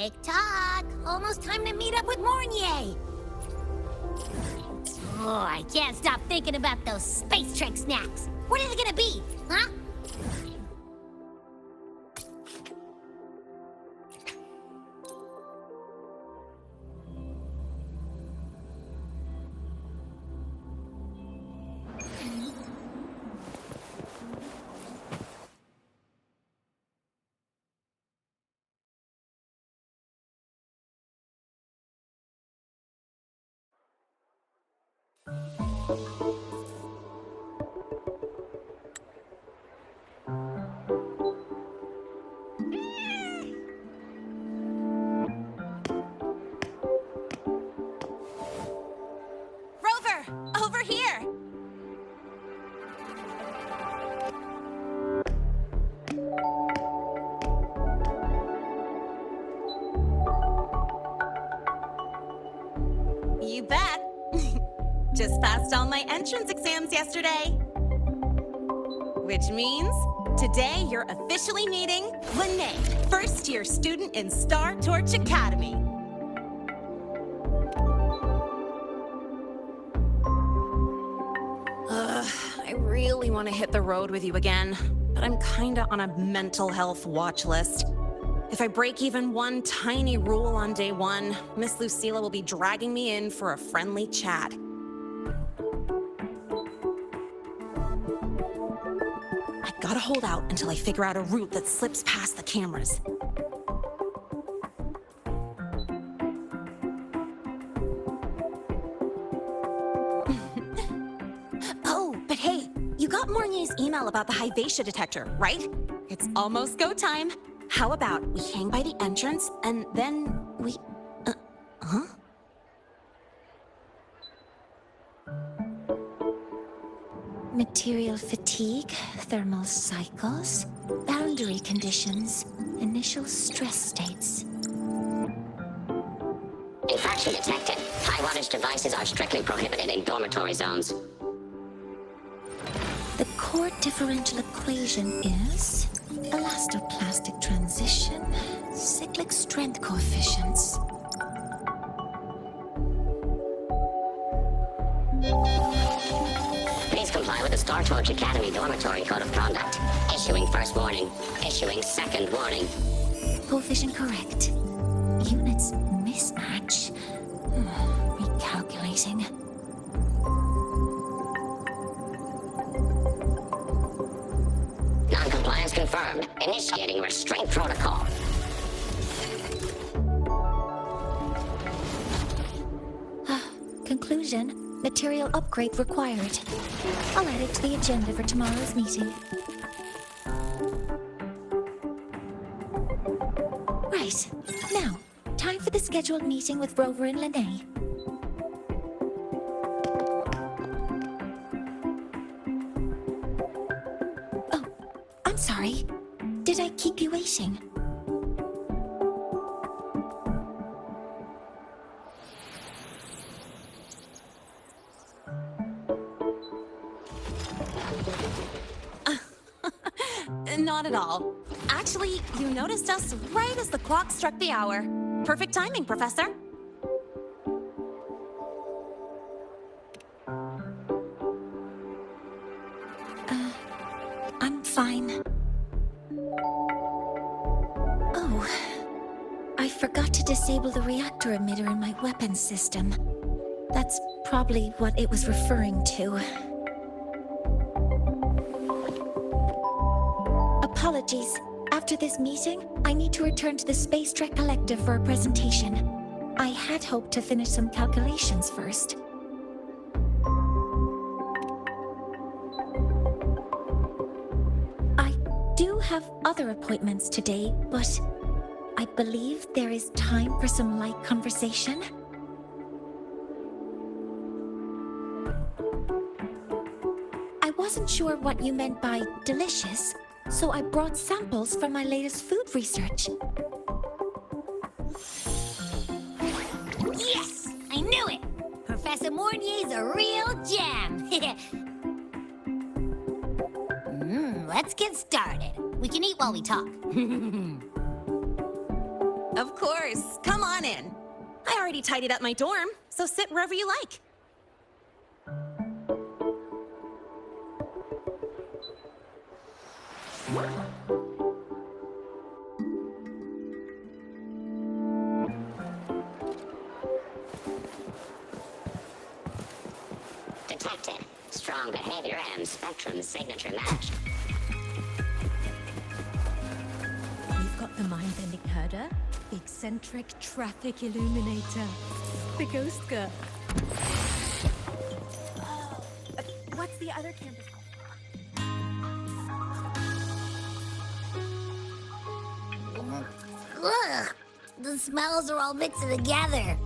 Tick-tock! Almost time to meet up with Mornier! Oh, I can't stop thinking about those space trek snacks. What is it gonna be, huh? Over here! You bet. Just passed all my entrance exams yesterday. Which means today you're officially meeting Lene, first-year student in Star Torch Academy. I really want to hit the road with you again, but I'm kinda on a mental health watch list. If I break even one tiny rule on day one, Miss Lucila will be dragging me in for a friendly chat. I gotta hold out until I figure out a route that slips past the cameras. Mornier's email about the Hyvatia detector, right? It's almost go time. How about we hang by the entrance and then we... huh? Material fatigue, thermal cycles, boundary conditions, initial stress states. Infraction detected. High wattage devices are strictly prohibited in dormitory zones. The core differential equation is elastoplastic transition, cyclic strength coefficients. Please comply with the Star Torch Academy Dormitory Code of Conduct. Issuing first warning. Issuing second warning. Coefficient correct. Units mismatch. Recalculating. Non-compliance confirmed. Initiating restraint protocol. Conclusion, material upgrade required. I'll add it to the agenda for tomorrow's meeting. Right. Now, time for the scheduled meeting with Rover and Lene. Oh, I'm sorry. Did I keep you waiting? Not at all. Actually, you noticed us right as the clock struck the hour. Perfect timing, Professor. I'm fine. Oh, I forgot to disable the reactor emitter in my weapons system. That's probably what it was referring to. Apologies. After this meeting, I need to return to the Space Trek Collective for a presentation. I had hoped to finish some calculations first. I do have other appointments today, but I believe there is time for some light conversation. I wasn't sure what you meant by delicious, so I brought samples from my latest food research. Yes! I knew it! Professor Mornier's a real gem! Let's get started. We can eat while we talk. Of course. Come on in. I already tidied up my dorm, so sit wherever you like. Detected. Strong behavior and spectrum signature match. We've got the mind-bending herder, the eccentric traffic illuminator, the ghost girl. What's the other campus? Ugh! The smells are all mixed together.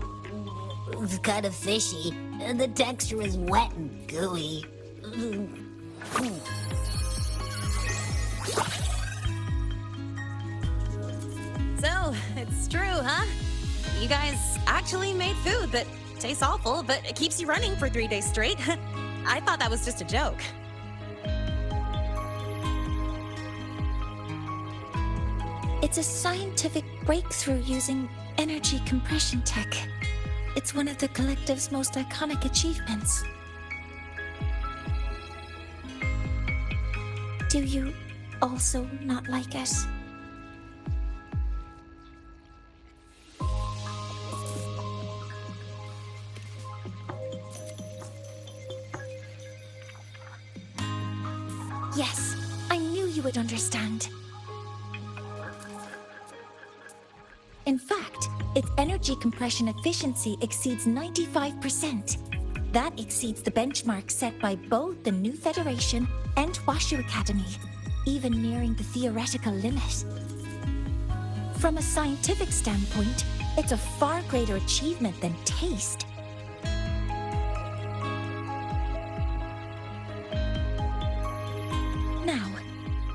It's kind of fishy, and the texture is wet and gooey. So, it's true, huh? You guys actually made food that tastes awful, but it keeps you running for 3 days straight. I thought that was just a joke. It's a scientific breakthrough using energy compression tech. It's one of the collective's most iconic achievements. Do you also not like it? Yes, I knew you would understand. In fact, its energy compression efficiency exceeds 95%. That exceeds the benchmark set by both the New Federation and Washu Academy, even nearing the theoretical limit. From a scientific standpoint, it's a far greater achievement than taste. Now,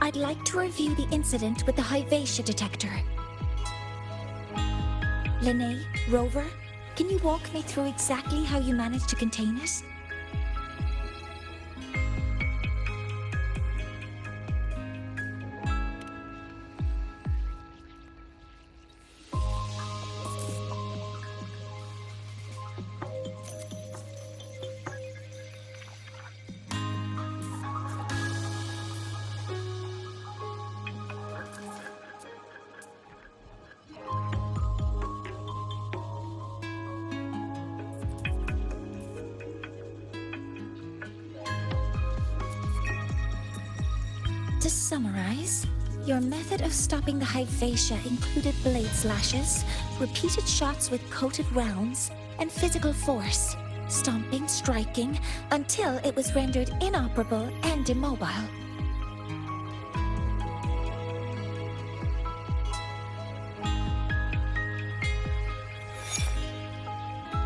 I'd like to review the incident with the Hyvatia detector. Lene, Rover, can you walk me through exactly how you managed to contain it? To summarize, your method of stopping the Hyvatia included blade slashes, repeated shots with coated rounds, and physical force, stomping, striking, until it was rendered inoperable and immobile.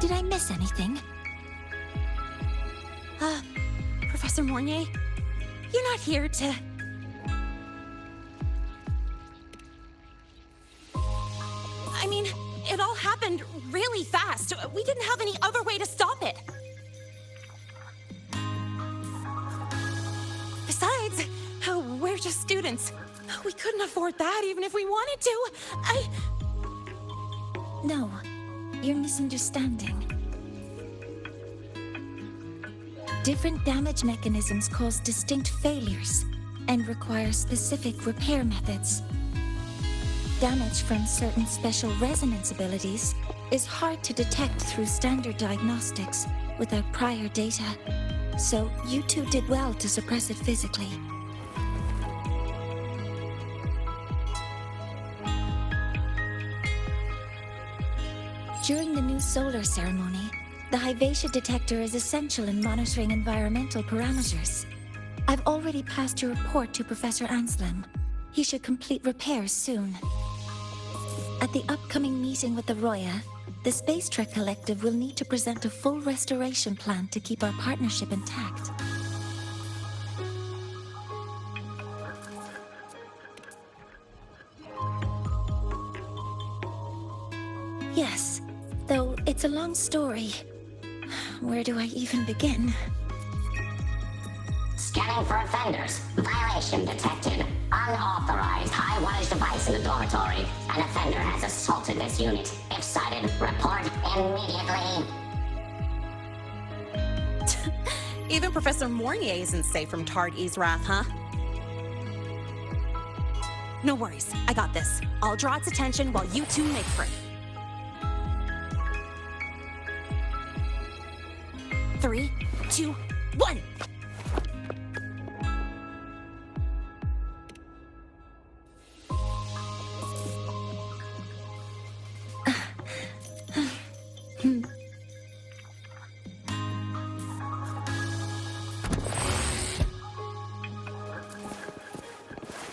Did I miss anything? Professor Mornier, you're not here to... I mean, it all happened really fast. We didn't have any other way to stop it. Besides, we're just students. We couldn't afford that even if we wanted to. No, you're misunderstanding. Different damage mechanisms cause distinct failures and require specific repair methods. Damage from certain special resonance abilities is hard to detect through standard diagnostics without prior data, so you two did well to suppress it physically. During the new solar ceremony, the Hyvatia detector is essential in monitoring environmental parameters. I've already passed your report to Professor Anselm. He should complete repairs soon. At the upcoming meeting with the Roya, the Space Trek Collective will need to present a full restoration plan to keep our partnership intact. Yes, though it's a long story. Where do I even begin? Scanning Scanning for offenders. Violation detected. Unauthorized high-wattage device in the dormitory. An offender has assaulted this unit. If sighted, report immediately. Even Professor Mornier isn't safe from Targ-E's wrath, huh? No worries, I got this. I'll draw its attention while you two make for it. 3, 2, 1!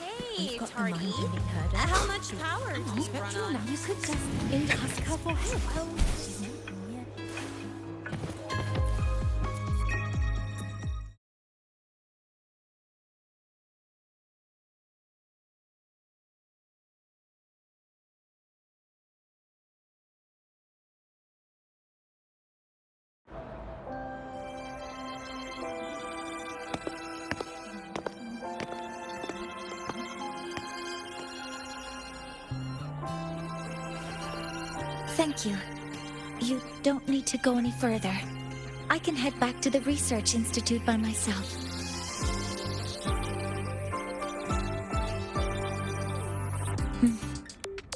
Hey, Got the Tardy. mind-bending herder. How much power do you run Petrol on? now, you could just in Husker for help. Well, she's not done yet. Thank you. You don't need to go any further. I can head back to the research institute by myself.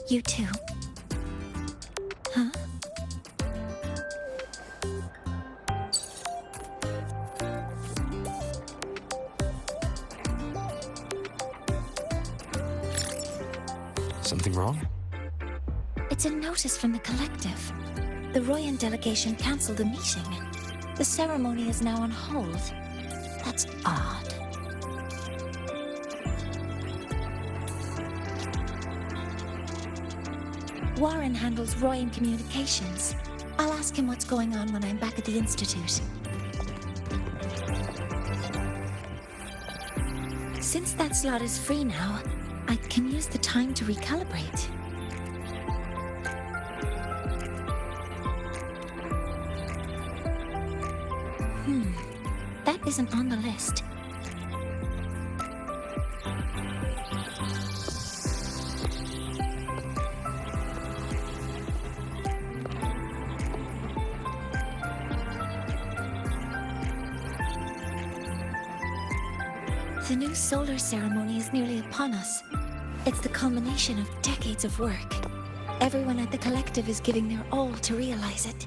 You too. Huh? Something wrong? It's a notice from the collective. The Royan delegation cancelled the meeting. The ceremony is now on hold. That's odd. Warren handles Royan communications. I'll ask him what's going on when I'm back at the Institute. Since that slot is free now, I can use the time to recalibrate. That isn't on the list. The new solar ceremony is nearly upon us. It's the culmination of decades of work. Everyone at the collective is giving their all to realize it.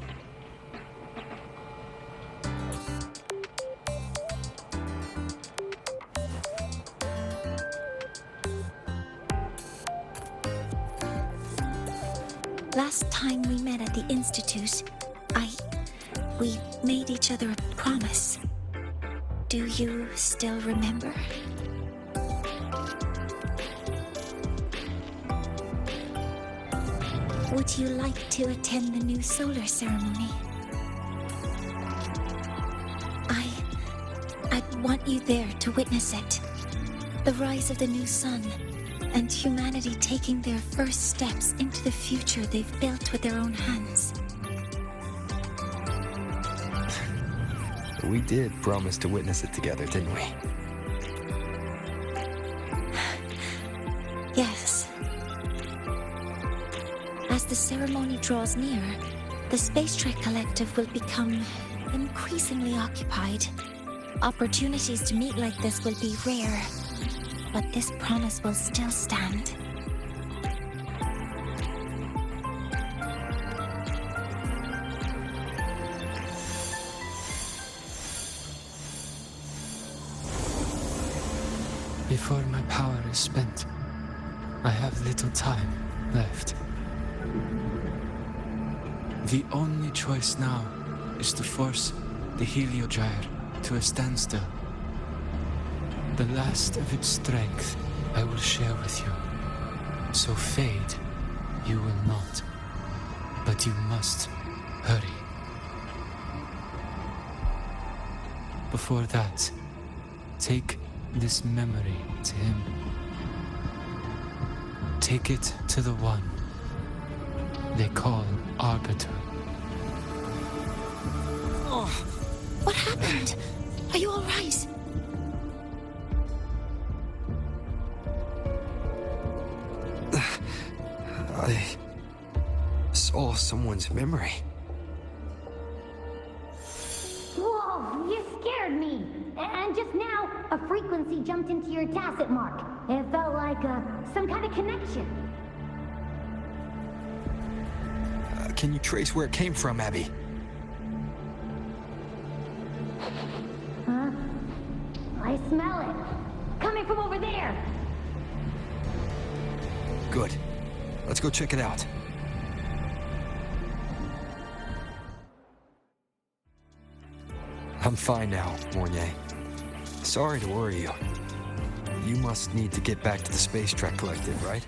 Last time we met at the Institute, we made each other a promise. Do you still remember? Would you like to attend the new solar ceremony? I'd want you there to witness it. The rise of the new sun, and humanity taking their first steps into the future they've built with their own hands. We did promise to witness it together, didn't we? Yes. As the ceremony draws near, the Space Trek Collective will become increasingly occupied. Opportunities to meet like this will be rare, but this promise will still stand. Before my power is spent, I have little time left. The only choice now is to force the Heliogyre to a standstill. The last of its strength I will share with you. So fade, you will not. But you must hurry. Before that, take this memory to him. Take it to the one they call Arbiter. Oh, what happened? Are you all right? I saw someone's memory. Whoa, you scared me. And just now, a frequency jumped into your tacit mark. It felt like some kind of connection. Can you trace where it came from, Abby? Huh? I smell it. Coming from over there. Good. Let's go check it out. I'm fine now, Mornier. Sorry to worry you. You must need to get back to the Space Trek Collective, right?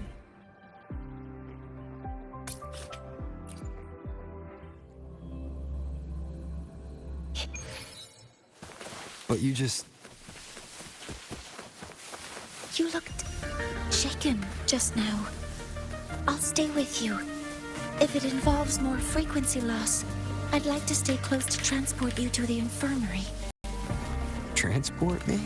But you just... You looked shaken just now. I'll stay with you. If it involves more frequency loss, I'd like to stay close to transport you to the infirmary. transport me?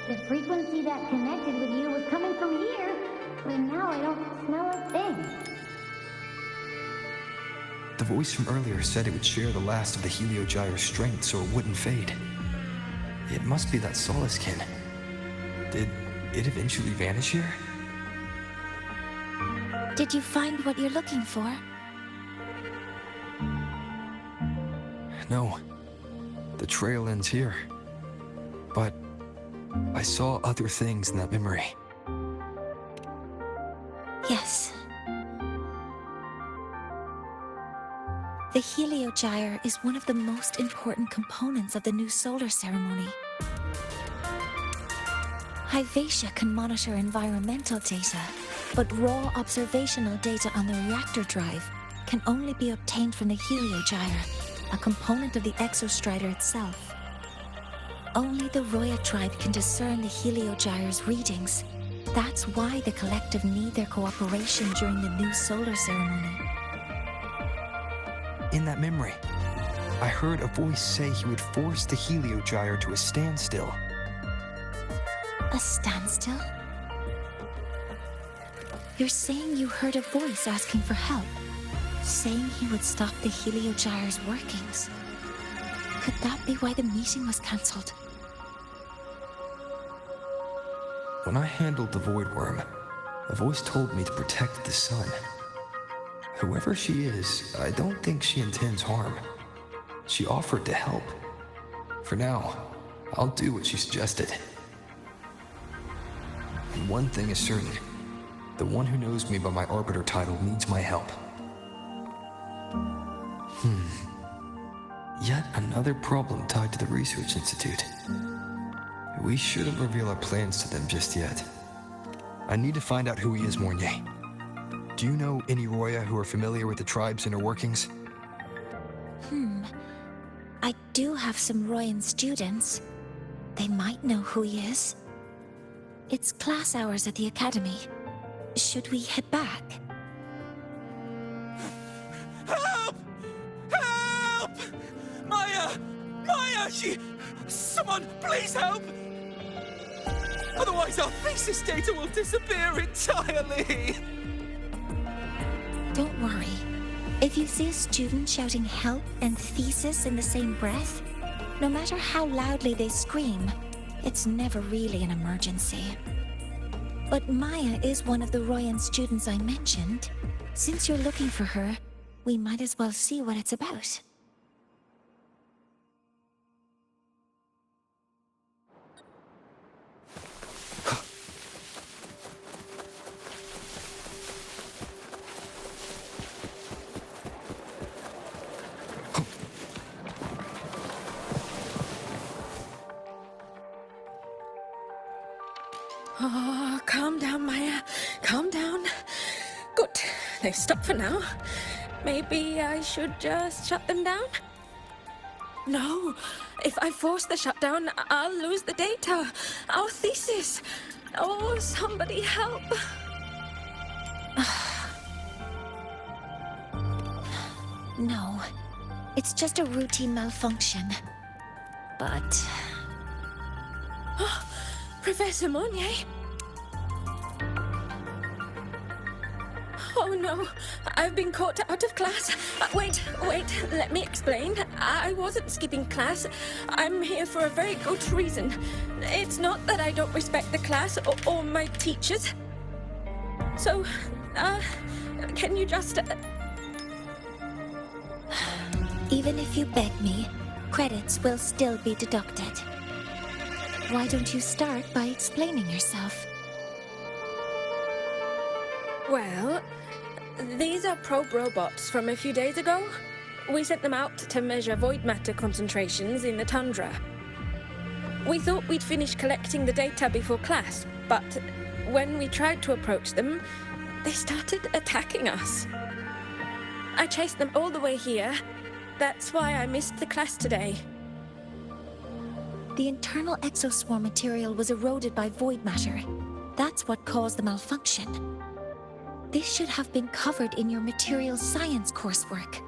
The frequency that connected with you was coming from here, but now I don't smell a thing. The voice from earlier said it would share the last of the Heliogyre's strength so it wouldn't fade. It must be that solace kin. Did it eventually vanish here? Did you find what you're looking for? No. The trail ends here. But I saw other things in that memory. Yes. The Heliogyre is one of the most important components of the new solar ceremony. Hyvatia can monitor environmental data, but raw observational data on the reactor drive can only be obtained from the Heliogyre, a component of the Exostrider itself. Only the Roya tribe can discern the Heliogyre's readings. That's why the collective need their cooperation during the new solar ceremony. In that memory, I heard a voice say he would force the Heliogyre to a standstill. A standstill? You're saying you heard a voice asking for help, saying he would stop the Heliogyre's workings. Could that be why the meeting was cancelled? When I handled the Void Worm, a voice told me to protect the sun. Whoever she is, I don't think she intends harm. She offered to help. For now, I'll do what she suggested. And one thing is certain. The one who knows me by my Arbiter title needs my help. Yet another problem tied to the Research Institute. We shouldn't reveal our plans to them just yet. I need to find out who he is, Mornier. Do you know any Roya who are familiar with the tribe's inner workings? I do have some Royan students. They might know who he is. It's class hours at the academy. Should we head back? Help! Help! Maya! Maya! Someone, please help! Otherwise our thesis data will disappear entirely! Don't worry. If you see a student shouting help and thesis in the same breath, no matter how loudly they scream, it's never really an emergency. But Maya is one of the Royan students I mentioned. Since you're looking for her, we might as well see what it's about. Oh, calm down, Maya. Calm down. Good. They've stopped for now. Maybe I should just shut them down? No. If I force the shutdown, I'll lose the data. Our thesis. Oh, somebody help. No. It's just a routine malfunction. But Professor Monnier? Oh no, I've been caught out of class. Wait, let me explain. I wasn't skipping class. I'm here for a very good reason. It's not that I don't respect the class or my teachers. So, can you just... even if you beg me, credits will still be deducted. Why don't you start by explaining yourself? Well, these are probe robots from a few days ago. We sent them out to measure void matter concentrations in the tundra. We thought we'd finish collecting the data before class, but when we tried to approach them, they started attacking us. I chased them all the way here. That's why I missed the class today. The internal exoswarm material was eroded by void matter. That's what caused the malfunction. This should have been covered in your material science coursework.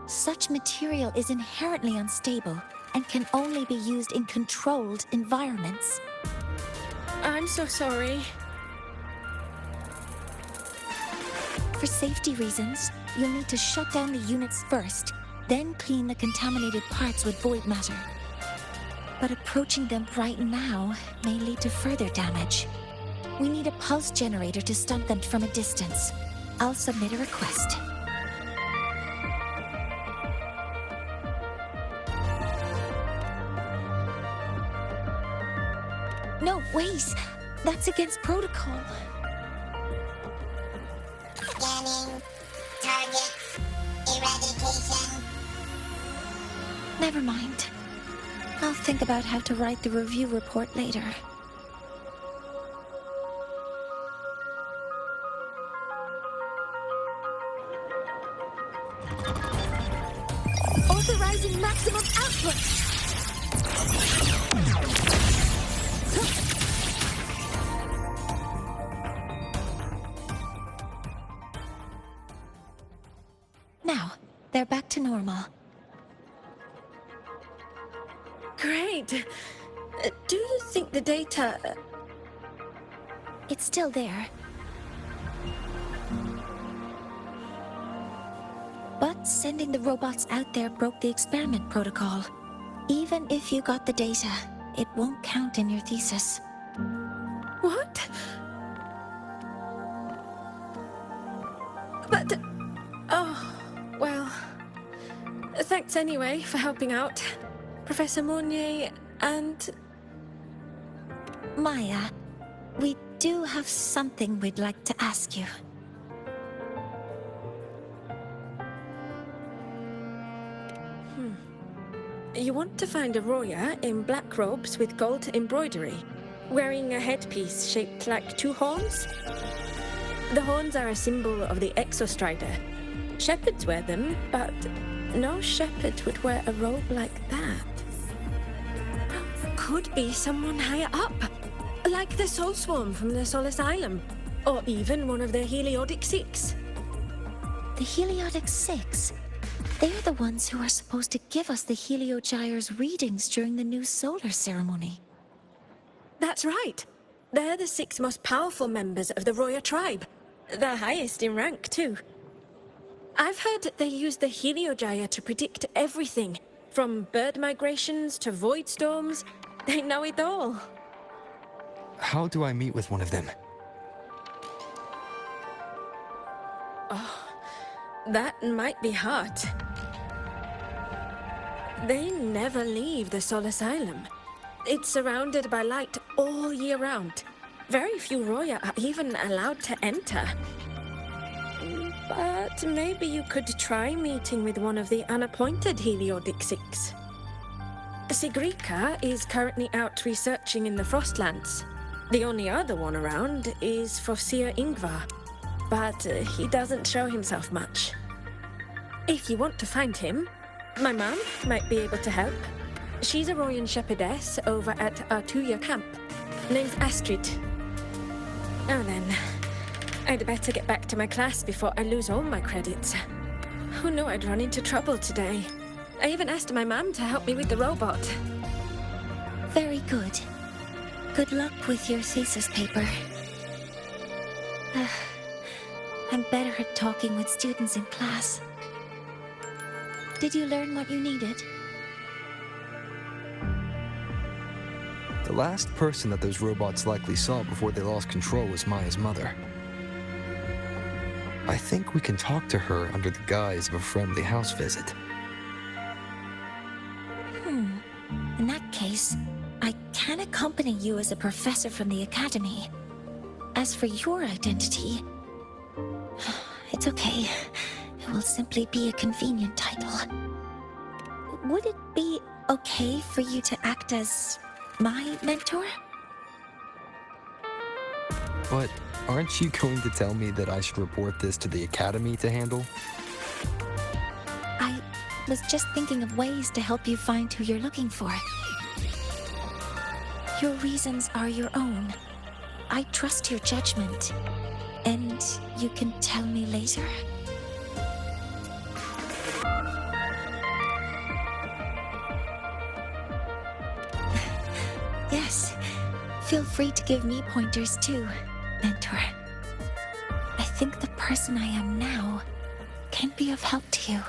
Such material is inherently unstable and can only be used in controlled environments. I'm so sorry. For safety reasons, you'll need to shut down the units first, then clean the contaminated parts with void matter. But approaching them right now may lead to further damage. We need a pulse generator to stun them from a distance. I'll submit a request. No, wait! That's against protocol. Scanning. Target. Eradication. Never mind. I'll think about how to write the review report later. Authorizing maximum output! Now, they're back to normal. Great. Do you think the data... It's still there. But sending the robots out there broke the experiment protocol. Even if you got the data, it won't count in your thesis. What? But... oh, well... Thanks anyway for helping out, Professor Monnier and... Maya, we do have something we'd like to ask you. You want to find a Roya in black robes with gold embroidery, wearing a headpiece shaped like two horns? The horns are a symbol of the Exostrider. Shepherds wear them, but no shepherd would wear a robe like that. Could be someone higher up, like the Soul Swarm from the Soul Asylum, or even one of the Heliodic Six. The Heliodic Six? They're the ones who are supposed to give us the Heliogyre's readings during the new solar ceremony. That's right. They're the 6 most powerful members of the Roya tribe. The highest in rank, too. I've heard they use the Heliogyre to predict everything, from bird migrations to void storms. They know it all. How do I meet with one of them? That might be hard. They never leave the Soul Asylum. It's surrounded by light all year round. Very few Roya are even allowed to enter. But maybe you could try meeting with one of the unappointed Heliodic Six. Sigrika is currently out researching in the Frostlands. The only other one around is Fossier Ingvar, but he doesn't show himself much. If you want to find him, my mum might be able to help. She's a Royan shepherdess over at Artuya camp. Name's Astrid. Now then, I'd better get back to my class before I lose all my credits. Who knew I'd run into trouble today? I even asked my mum to help me with the robot. Very good. Good luck with your thesis paper. I'm better at talking with students in class. Did you learn what you needed? The last person that those robots likely saw before they lost control was Maya's mother. I think we can talk to her under the guise of a friendly house visit. In that case, I can accompany you as a professor from the academy. As for your identity, it's okay. It will simply be a convenient title. Would it be okay for you to act as my mentor? But aren't you going to tell me that I should report this to the academy to handle? I was just thinking of ways to help you find who you're looking for. Your reasons are your own. I trust your judgment. And you can tell me later. Yes, feel free to give me pointers too, mentor. I think the person I am now can be of help to you.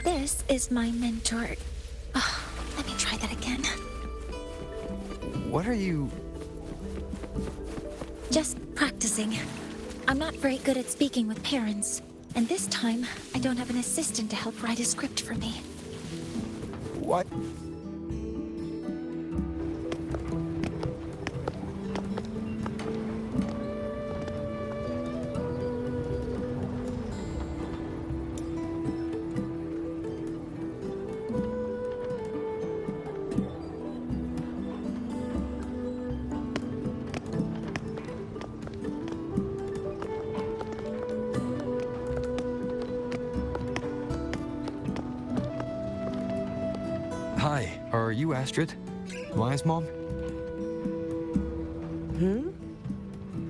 This is my mentor. Let me try that again. What are you... Just practicing. I'm not very good at speaking with parents, and this time I don't have an assistant to help write a script for me. What? Hi, are you Astrid? Maya's mom?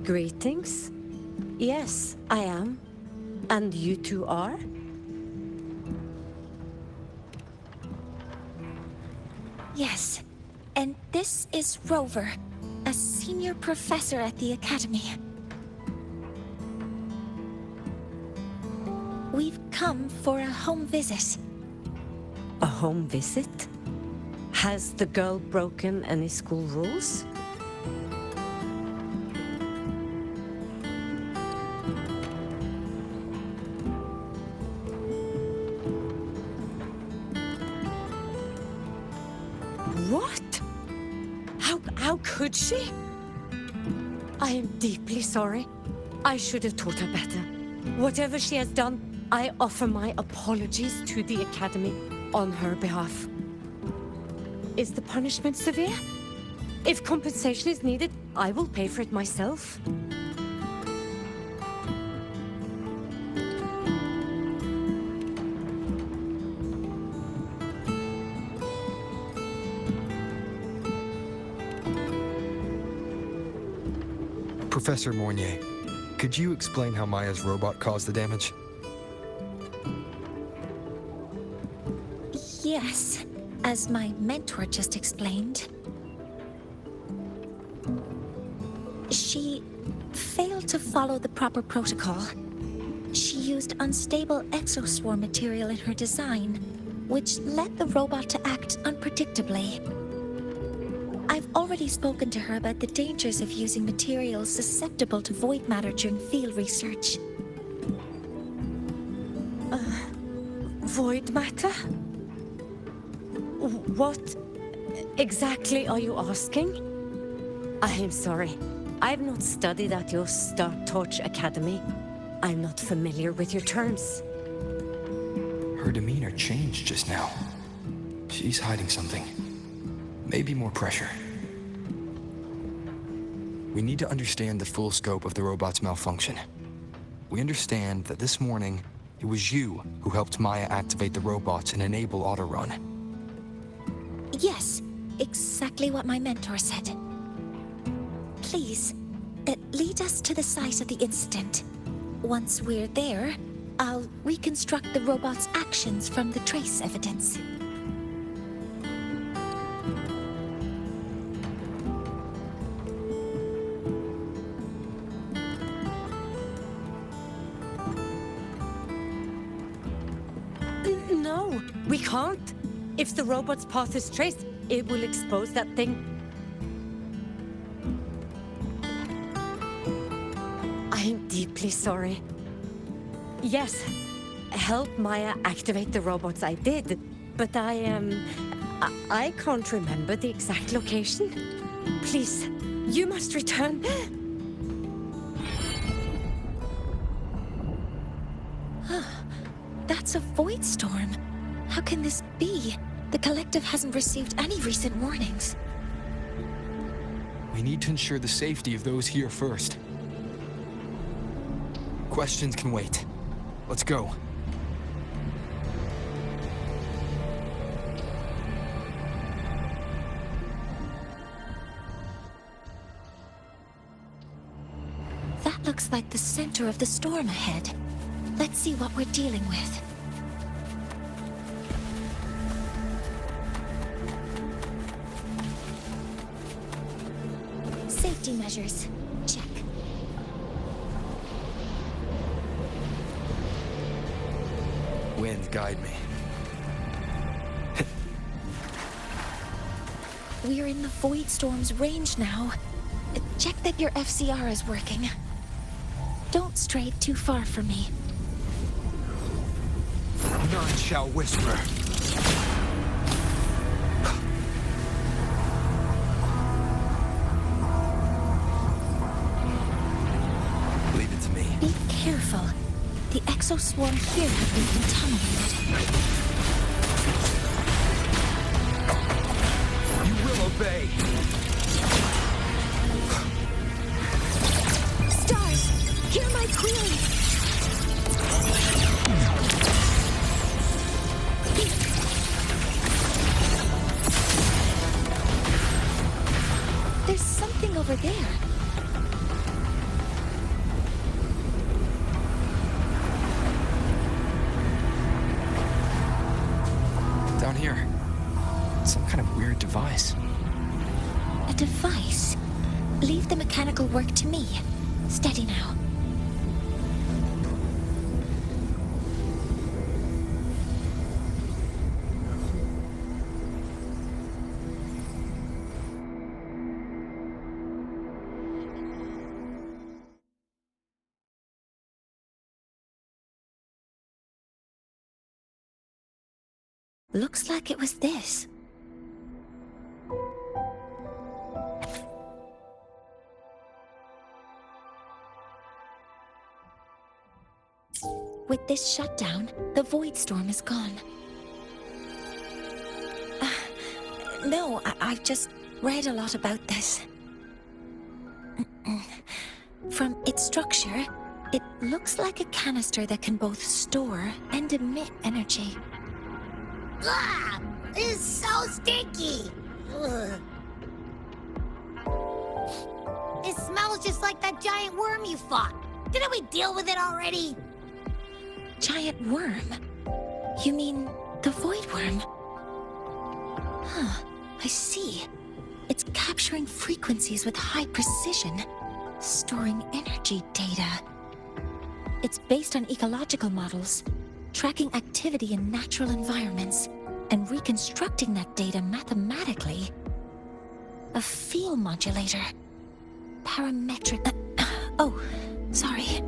Greetings. Yes, I am. And you two are? Yes. And this is Rover, a senior professor at the academy. We've come for a home visit. A home visit? Has the girl broken any school rules? What? How could she? I am deeply sorry. I should have taught her better. Whatever she has done, I offer my apologies to the Academy on her behalf. Is the punishment severe? If compensation is needed, I will pay for it myself. Professor Mornier, could you explain how Maya's robot caused the damage? Yes, as my mentor just explained. She failed to follow the proper protocol. She used unstable exoswarm material in her design, which led the robot to act unpredictably. I've already spoken to her about the dangers of using materials susceptible to void matter during field research. Void matter? What exactly are you asking? I am sorry. I have not studied at your Star Torch Academy. I'm not familiar with your terms. Her demeanor changed just now. She's hiding something. Maybe more pressure. We need to understand the full scope of the robot's malfunction. We understand that this morning, it was you who helped Maya activate the robots and enable autorun. Yes, exactly what my mentor said. Please, lead us to the site of the incident. Once we're there, I'll reconstruct the robot's actions from the trace evidence. No, we can't. If the robot's path is traced, it will expose that thing. I am deeply sorry. Yes, help Maya activate the robots I did, but I can't remember the exact location. Please, you must return. That's a void storm. How can this be? The collective hasn't received any recent warnings. We need to ensure the safety of those here first. Questions can wait. Let's go. That looks like the center of the storm ahead. Let's see what we're dealing with. Safety measures. Check. Wind, guide me. We're in the void storm's range now. Check that your FCR is working. Don't stray too far from me. None shall whisper. Leave it to me. Be careful. The exoswarm here have been contaminated. You will obey. Stars, hear my query. There's something over there. Down here. Some kind of weird device. A device? Leave the mechanical work to me. Steady now. Looks like it was this. With this shutdown, the void storm is gone. No, I've just read a lot about this. From its structure, it looks like a canister that can both store and emit energy. Ah! This is so stinky! Ugh. It smells just like that giant worm you fought. Didn't we deal with it already? Giant worm? You mean the void worm? Huh, I see. It's capturing frequencies with high precision, storing energy data. It's based on ecological models, tracking activity in natural environments, and reconstructing that data mathematically. A field modulator. Parametric... oh, sorry.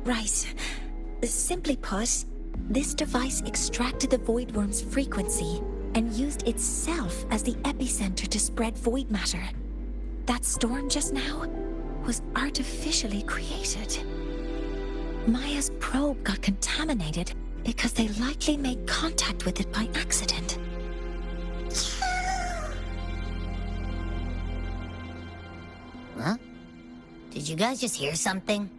Right. Simply put, this device extracted the void worm's frequency and used itself as the epicenter to spread void matter. That storm just now? was artificially created. Maya's probe got contaminated because they likely made contact with it by accident. Huh? Did you guys just hear something?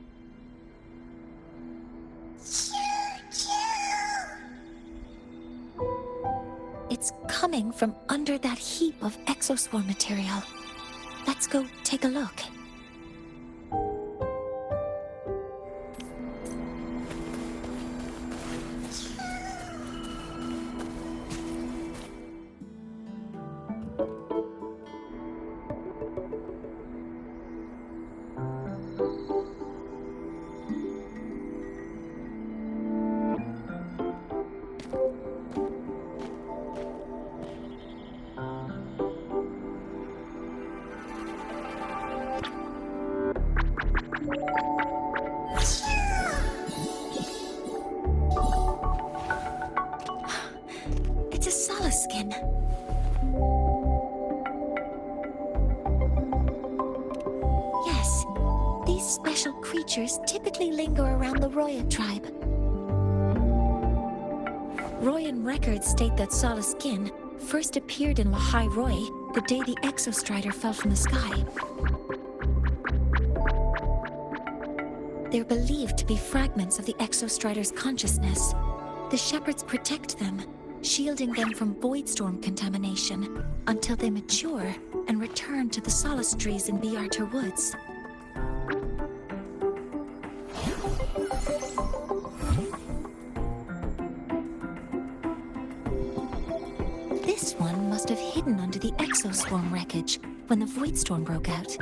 It's coming from under that heap of exoswarm material. Let's go take a look. It's a solace skin. Yes, these special creatures typically linger around the Roya tribe. Royan records state that solace skin first appeared in Lahai Roy the day the Exostrider fell from the sky. They're believed to be fragments of the Exostrider's consciousness. The shepherds protect them, shielding them from voidstorm contamination until they mature and return to the solace trees in Biarter Woods. This one must have hidden under the exoswarm wreckage when the voidstorm broke out.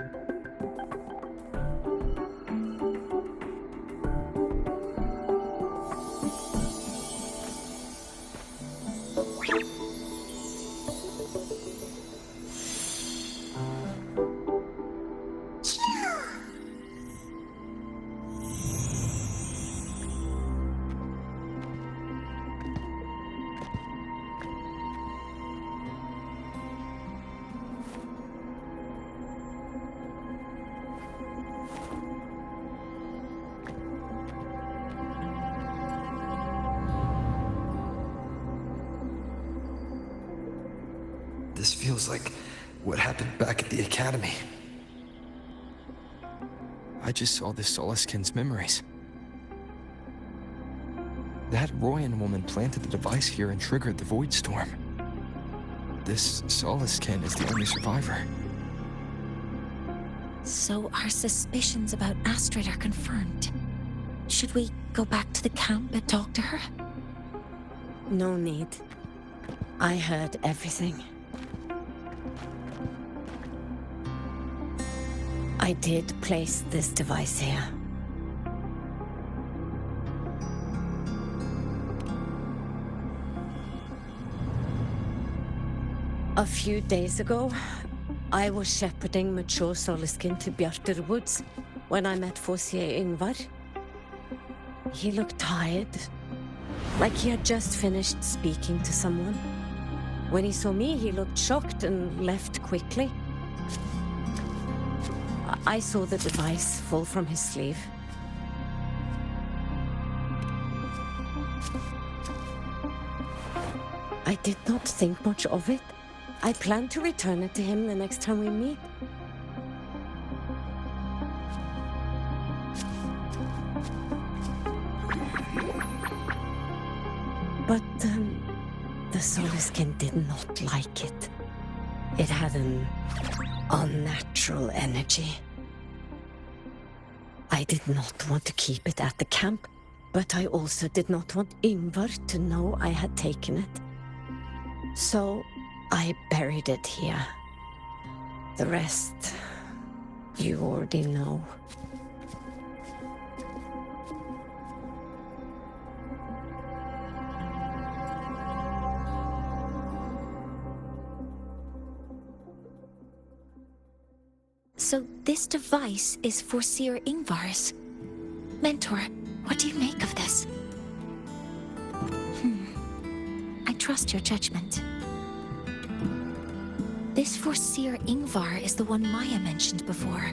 This feels like what happened back at the academy. I just saw the Solaskin's memories. That Royan woman planted the device here and triggered the void storm. This Solaskin is the only survivor. So our suspicions about Astrid are confirmed. Should we go back to the camp and talk to her? No need. I heard everything. I did place this device here. A few days ago, I was shepherding mature Solaskin to Bjarter Woods when I met Fossier Ingvar. He looked tired, like he had just finished speaking to someone. When he saw me, he looked shocked and left quickly. I saw the device fall from his sleeve. I did not think much of it. I plan to return it to him the next time we meet. But the Solaskin did not like it. It had an unnatural energy. I did not want to keep it at the camp, but I also did not want Ingvar to know I had taken it. So I buried it here. The rest, you already know. So this device is Foreseer Ingvar's. Mentor, what do you make of this? I trust your judgment. This Foreseer Ingvar is the one Maya mentioned before.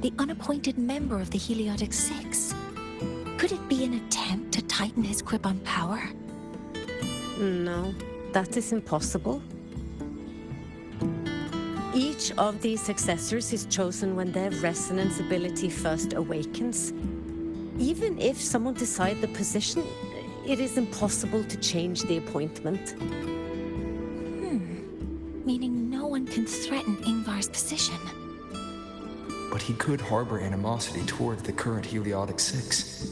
the unappointed member of the Heliotic Six. Could it be an attempt to tighten his grip on power? No, that is impossible. Each of these successors is chosen when their resonance ability first awakens. Even if someone decides the position, it is impossible to change the appointment. Meaning no one can threaten Ingvar's position. But he could harbor animosity toward the current Heliotic Six.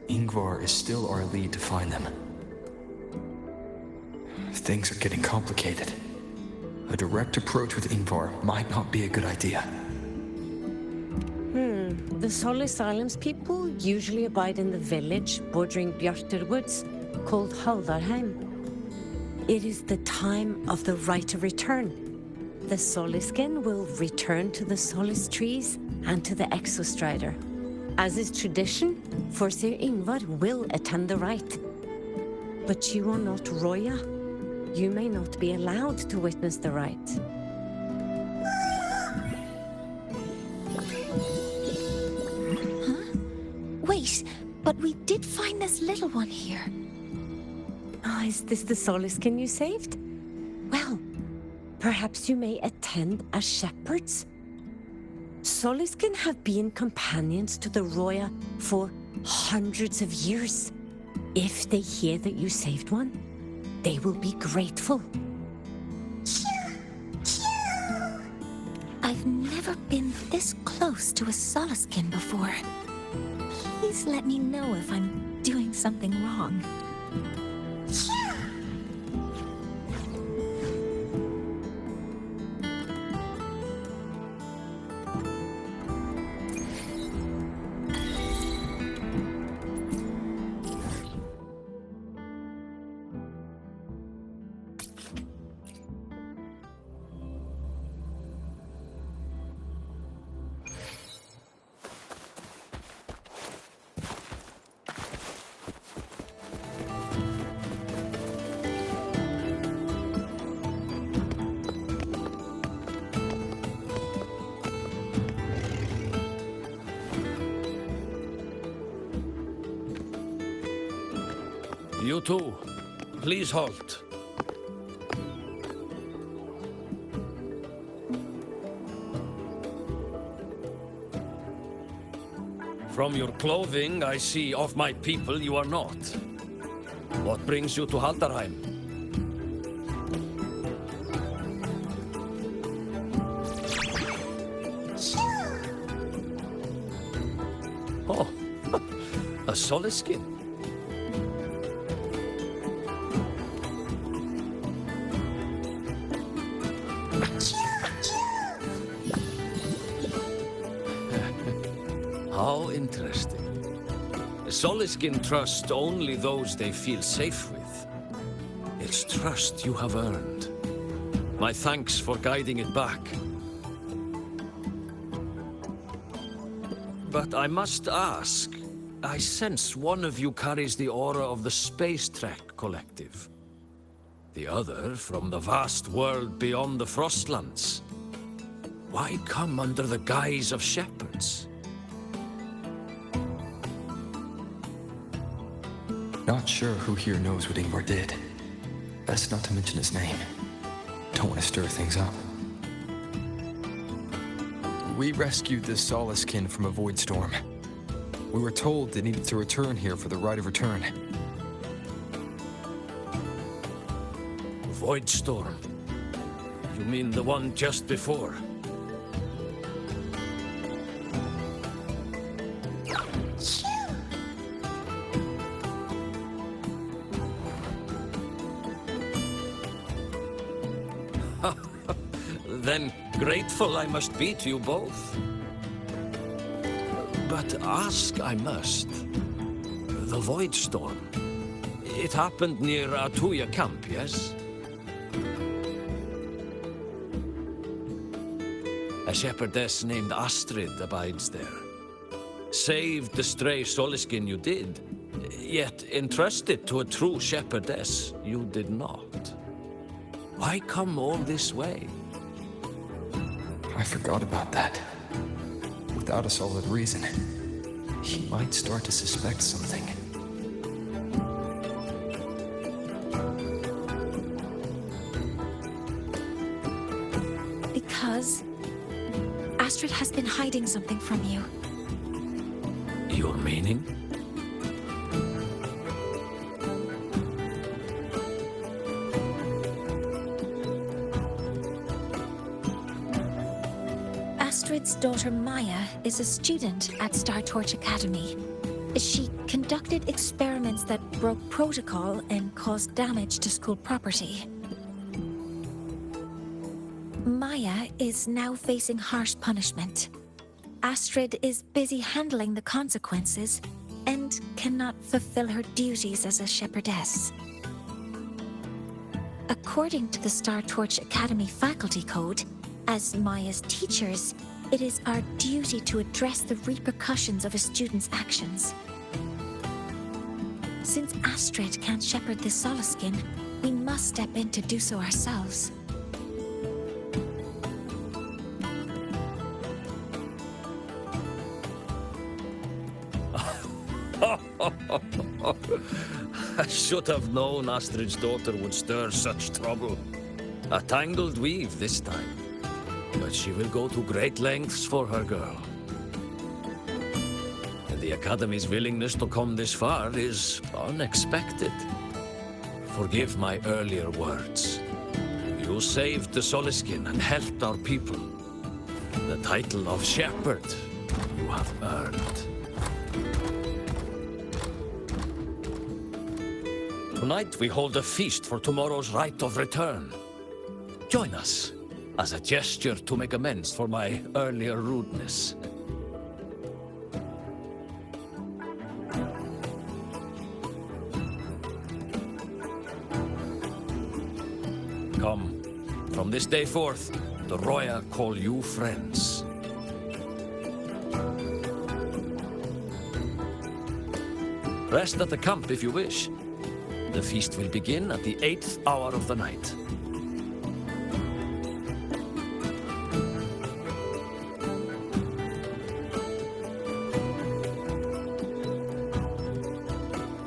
Ingvar is still our lead to find them. Things are getting complicated. A direct approach with Ingvar might not be a good idea. The Solace Islands people usually abide in the village bordering Bjartur Woods, called Haldarheim. It is the time of the right of return. The Soliskin will return to the Solace trees and to the Exostrider. As is tradition, Forseer Ingvar will attend the rite. But you are not Roya. You may not be allowed to witness the rite. Wait, but we did find this little one here. Ah, is this the Soliskin you saved? Well, perhaps you may attend as shepherds. Soliskin have been companions to the Roya for hundreds of years. If they hear that you saved one, they will be grateful. I've never been this close to a Soliskin before. Please let me know if I'm doing something wrong. You two, please halt. From your clothing, I see of my people you are not. What brings you to Haldarheim? Oh, a Soliskin. How interesting. Soliskin trust only those they feel safe with. It's trust you have earned. My thanks for guiding it back. But I must ask, I sense one of you carries the aura of the Space Trek Collective. The other from the vast world beyond the Frostlands. Why come under the guise of shepherds? Not sure who here knows what Ingvar did. Best not to mention his name. Don't want to stir things up. We rescued this Soliskin from a void storm. We were told they needed to return here for the rite of return. Void storm? You mean the one just before? Then grateful I must be to you both. But ask I must. The Void Storm. It happened near Atuya camp, yes? A shepherdess named Astrid abides there. Saved the stray Soliskin you did, yet entrusted to a true shepherdess you did not. Why come all this way? I forgot about that. without a solid reason, he might start to suspect something. Because Astrid has been hiding something from you. Your meaning? Astrid's daughter Maya is a student at Star Torch Academy. She conducted experiments that broke protocol and caused damage to school property. Maya is now facing harsh punishment. Astrid is busy handling the consequences and cannot fulfill her duties as a shepherdess. According to the Star Torch Academy faculty code, as Maya's teachers, it is our duty to address the repercussions of a student's actions. Since Astrid can't shepherd this Solaskin, we must step in to do so ourselves. I should have known Astrid's daughter would stir such trouble. A tangled weave this time. But she will go to great lengths for her girl. And the Academy's willingness to come this far is unexpected. Forgive my earlier words. You saved the Soliskin and helped our people. The title of shepherd you have earned. Tonight we hold a feast for tomorrow's rite of return. Join us, as a gesture to make amends for my earlier rudeness. Come, from this day forth, the Roya call you friends. Rest at the camp if you wish. The feast will begin at the 8th hour of the night.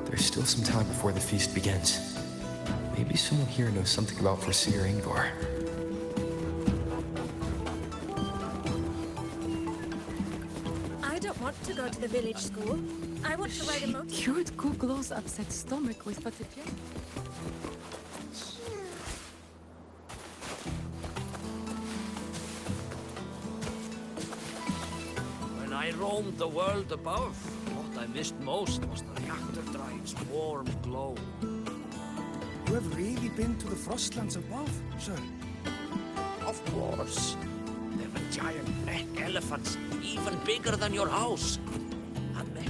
There's still some time before the feast begins. Maybe someone here knows something about Foreseer Ingvar. I don't want to go to the village school. I want to ride a motor. Cured Googlo's upset stomach with potato. When I roamed the world above, what I missed most was the reactor drive's warm glow. You have really been to the Frostlands above, sir? Of course. There were giant black elephants, even bigger than your house. And they...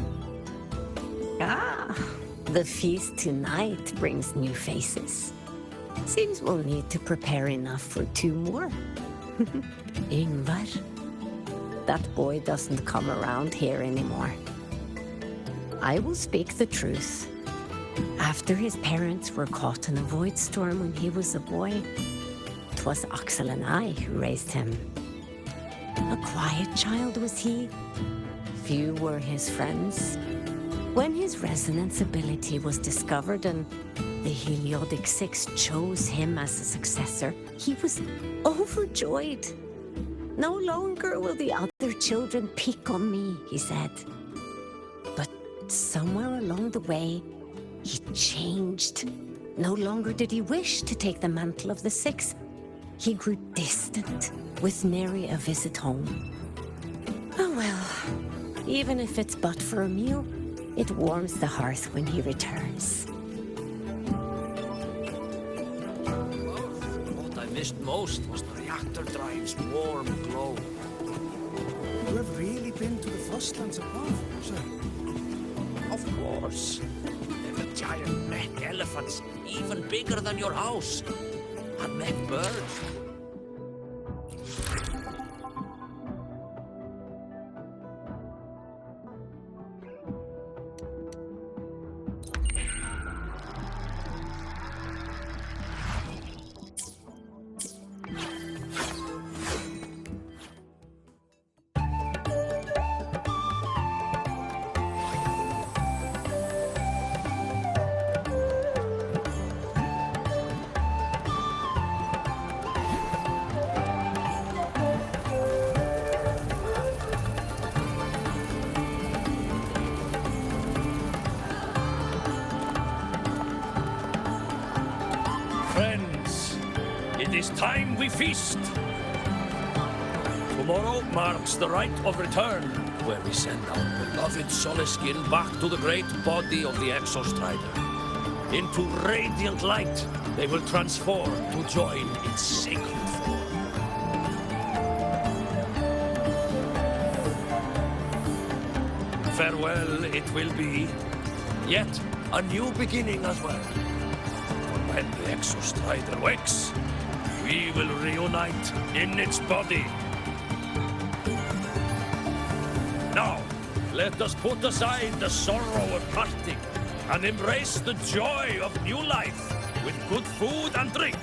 Ah, the feast tonight brings new faces. Seems we'll need to prepare enough for 2 more. Ingvar. That boy doesn't come around here anymore. I will speak the truth. After his parents were caught in a void storm when he was a boy, 'twas Axel and I who raised him. A quiet child was he. Few were his friends. When his resonance ability was discovered and the Heliodic Six chose him as a successor, he was overjoyed. No longer will the other children pick on me, he said. But somewhere along the way, he changed. No longer did he wish to take the mantle of the Six. He grew distant, with nary a visit home. Oh well, even if it's but for a meal, it warms the hearth when he returns. What I missed most was the reactor drive's warm glow. You have really been to the Frostlands above, sir? Of course. There were giant black elephants, even bigger than your house. And met birds. It is time we feast. Tomorrow marks the rite of return, where we send our beloved Soliskin back to the great body of the Exostrider. Into radiant light, they will transform to join its sacred form. Farewell it will be, yet a new beginning as well. For when the Exostrider wakes, we will reunite in its body. Now, let us put aside the sorrow of parting and embrace the joy of new life with good food and drink.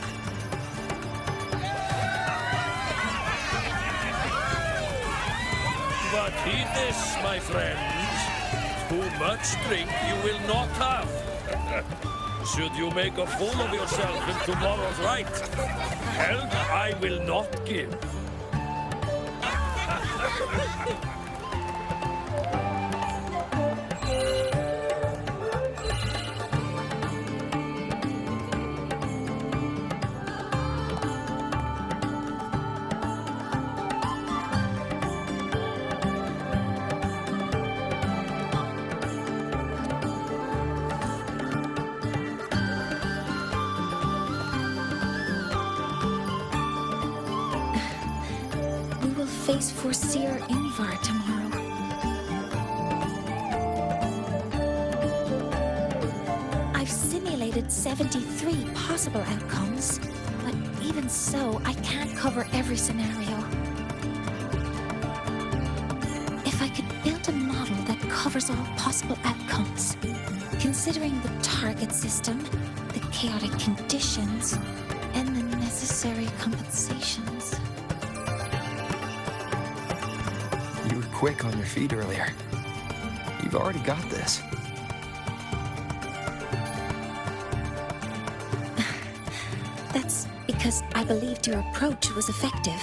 But heed this, my friends. Too much drink you will not have. Should you make a fool of yourself in tomorrow's rite, help I will not give. Face for Seer Ingvar tomorrow. I've simulated 73 possible outcomes, but even so, I can't cover every scenario. If I could build a model that covers all possible outcomes, considering the target system, the chaotic conditions, and the necessary compensations. You were quick on your feet earlier. You've already got this. That's because I believed your approach was effective.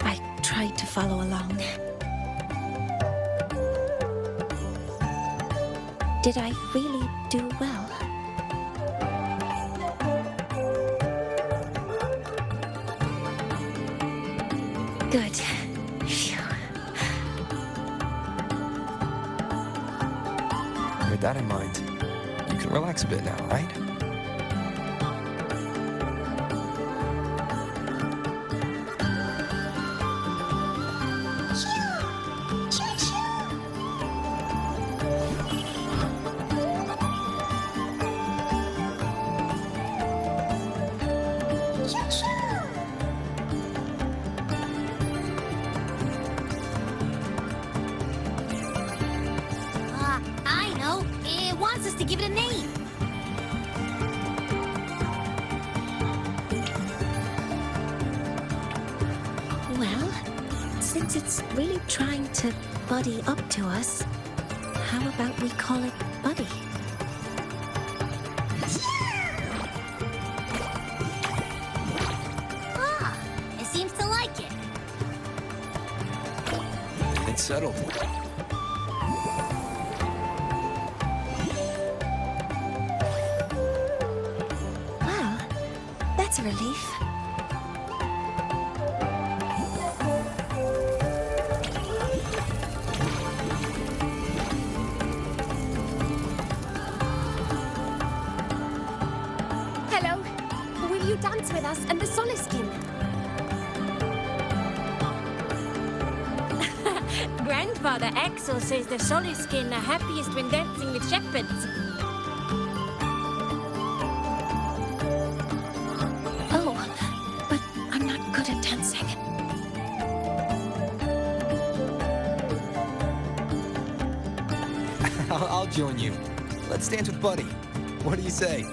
I tried to follow along. Did I really do well? Good. Phew. With that in mind, you can relax a bit now, right? I know. It wants us to give it a name. Well, since it's really trying to buddy up to us, how about we call it Buddy? Ah, it seems to like it. It's settled. Well, that's a relief. Hello. Will you dance with us and the Soliskin? Grandfather Axel says the Soliskin are happiest when dancing with shepherds. Oh, but I'm not good at dancing. I'll join you. Let's dance with Buddy. What do you say?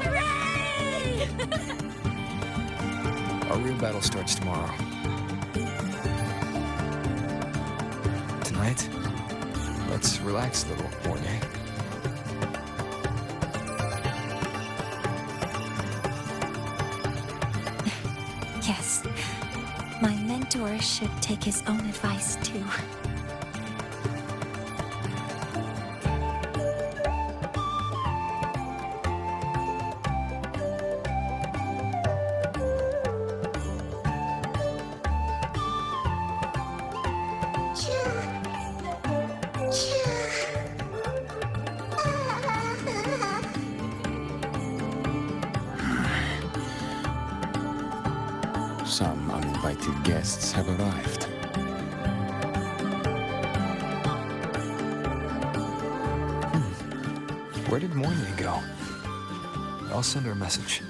Hooray! Our real battle starts tomorrow. Tonight, let's relax a little, Mornay. Yes, my mentor should take his own advice too. uninvited guests have arrived. Where did Moynier go? I'll send her a message.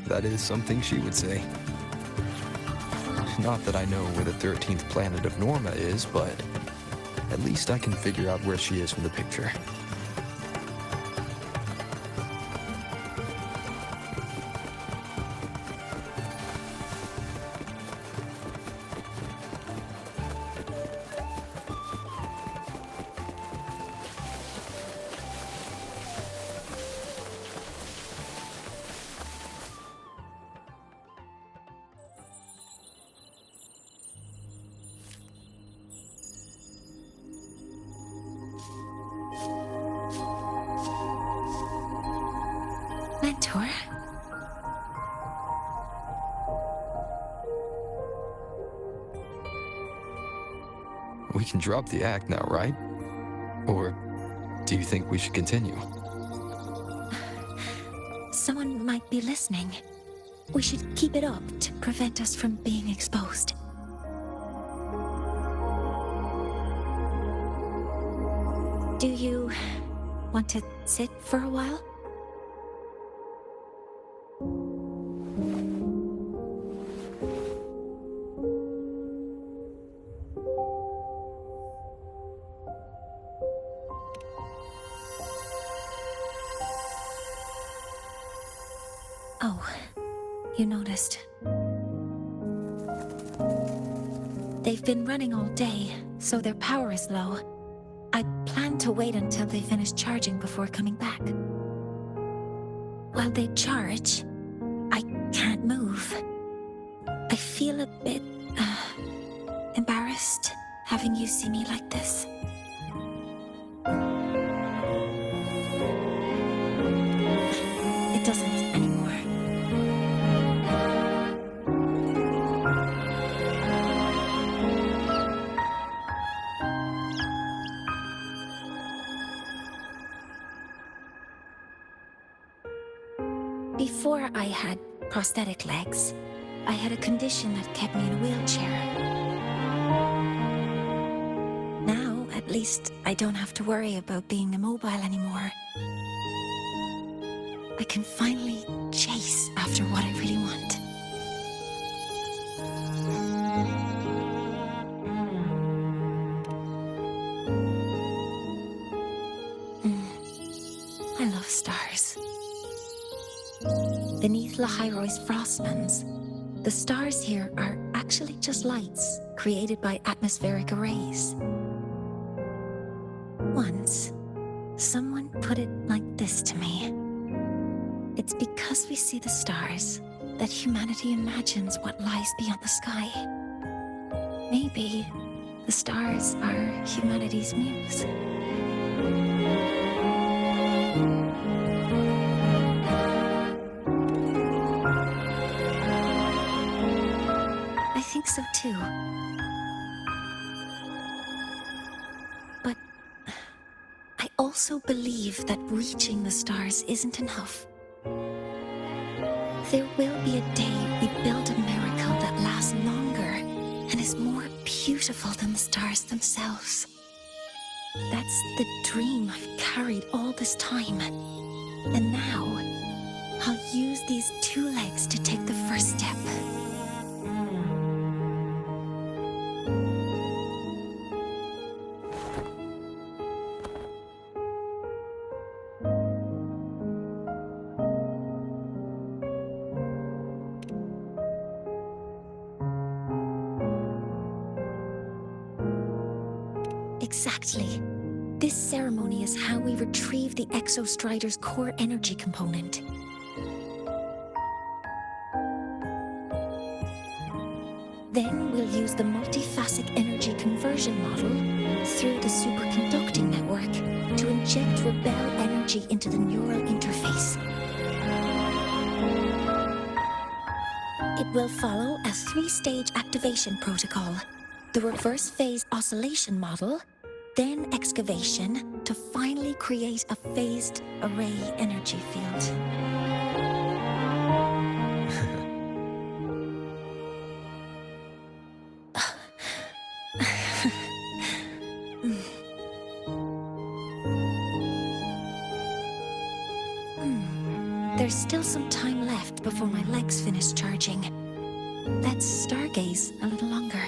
That is something she would say. Not that I know where the 13th planet of Norma is, but at least I can figure out where she is from the picture. Mentor? We can drop the act now, right? Or do you think we should continue? Someone might be listening. We should keep it up to prevent us from being exposed. Do you want to sit for a while? Oh, you noticed. They've been running all day, so their power is low. I plan to wait until they finish charging before coming back. While they charge, I can't move. I feel a bit, embarrassed having you see me like this. It doesn't anymore. Before I had prosthetic legs, I had a condition that kept me in a wheelchair. Now, at least, I don't have to worry about being immobile anymore. I can finally chase after what I really want. I love stars. Beneath Lahairoy's frostlands, the stars here are actually just lights created by atmospheric arrays. Once, someone put it like this to me. It's because we see the stars that humanity imagines what lies beyond the sky. Maybe the stars are humanity's muse. I think so too. But I also believe that reaching the stars isn't enough. There will be a day we build a miracle that lasts longer and is more beautiful than the stars themselves. That's the dream I've carried all this time. And now, I'll use these two legs to take the first step. Exactly. This ceremony is how we retrieve the Exostrider's core energy component. Then we'll use the multiphasic energy conversion model through the superconducting network to inject rebel energy into the neural interface. It will follow a 3-stage activation protocol. The reverse phase oscillation model, then excavation to finally create a phased array energy field. There's still some time left before my legs finish charging. Let's stargaze a little longer.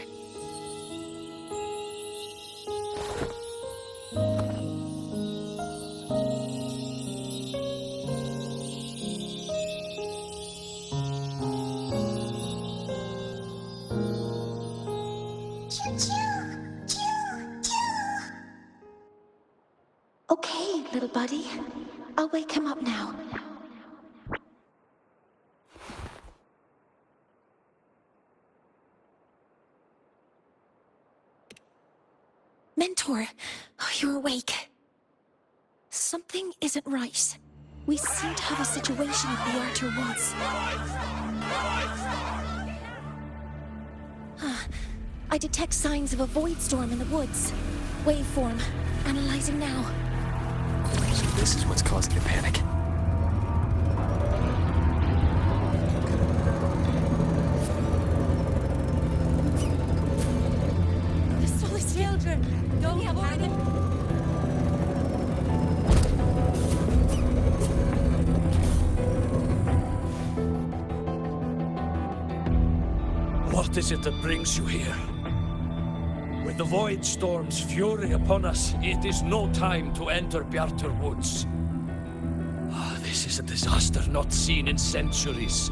Okay, little buddy. I'll wake him up now. Mentor, you're awake. Something isn't right. We seem to have a situation at the Archer Woods. I detect signs of a void storm in the woods. Waveform. Analyzing now. So this is what's causing the panic. The Solace children! Don't panic! What is it that brings you here? With the Void Storm's fury upon us, it is no time to enter Bjartur Woods. This is a disaster not seen in centuries.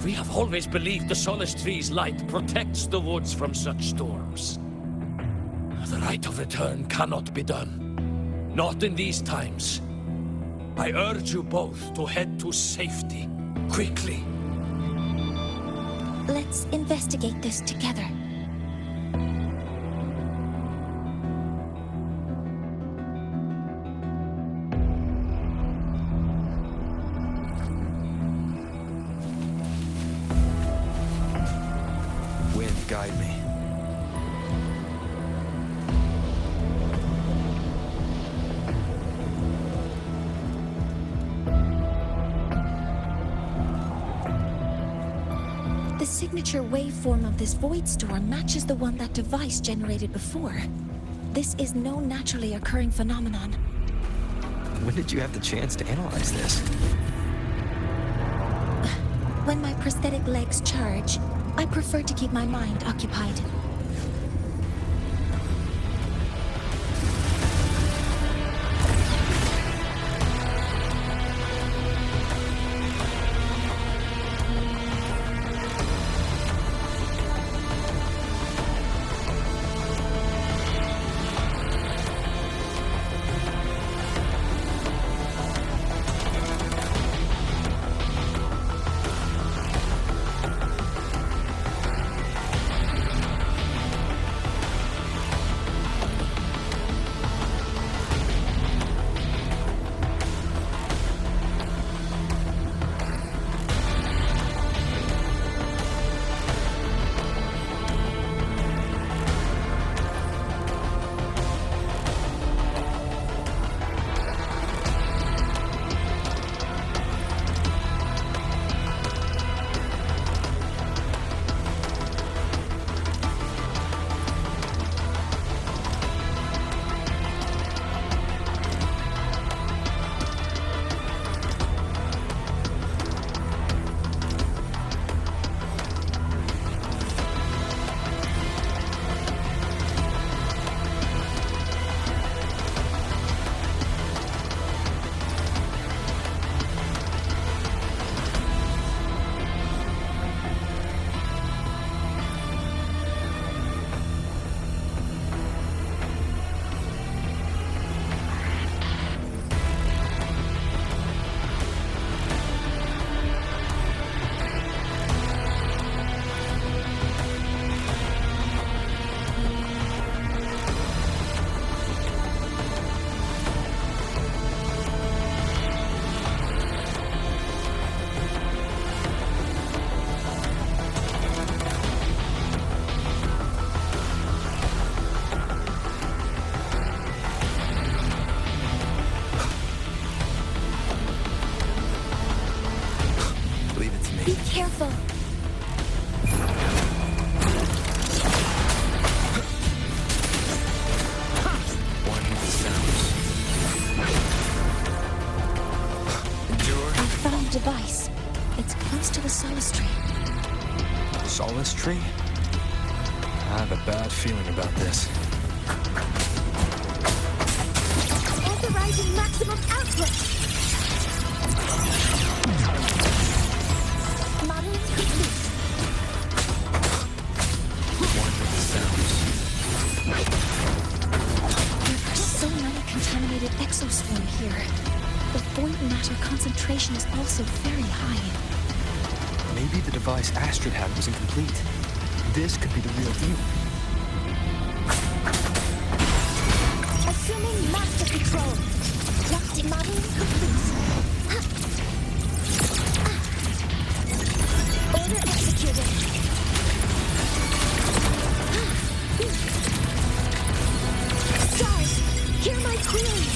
We have always believed the Solace Tree's light protects the woods from such storms. The rite of return cannot be done. Not in these times. I urge you both to head to safety, quickly. Let's investigate this together. Wind, guide me. The signature waveform of this void storm matches the one that device generated before. This is no naturally occurring phenomenon. When did you have the chance to analyze this? When my prosthetic legs charge, I prefer to keep my mind occupied. Be careful. One with the sounds. Endure. I found a device. It's close to the solace tree. Solace tree? I have a bad feeling about this. Authorizing maximum output. Modeling complete. One with the sounds. There are so many contaminated exospore here. The void matter concentration is also very high. Maybe the device Astrid had was incomplete. This could be the real deal. Assuming master control. Locked modeling complete. Order executed. Stars, hear my query.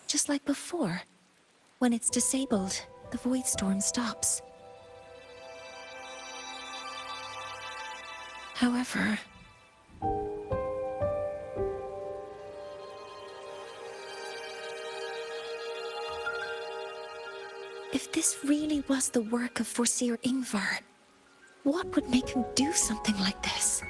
Just like before. When it's disabled, the void storm stops. However... if this really was the work of Foreseer Ingvar, what would make him do something like this?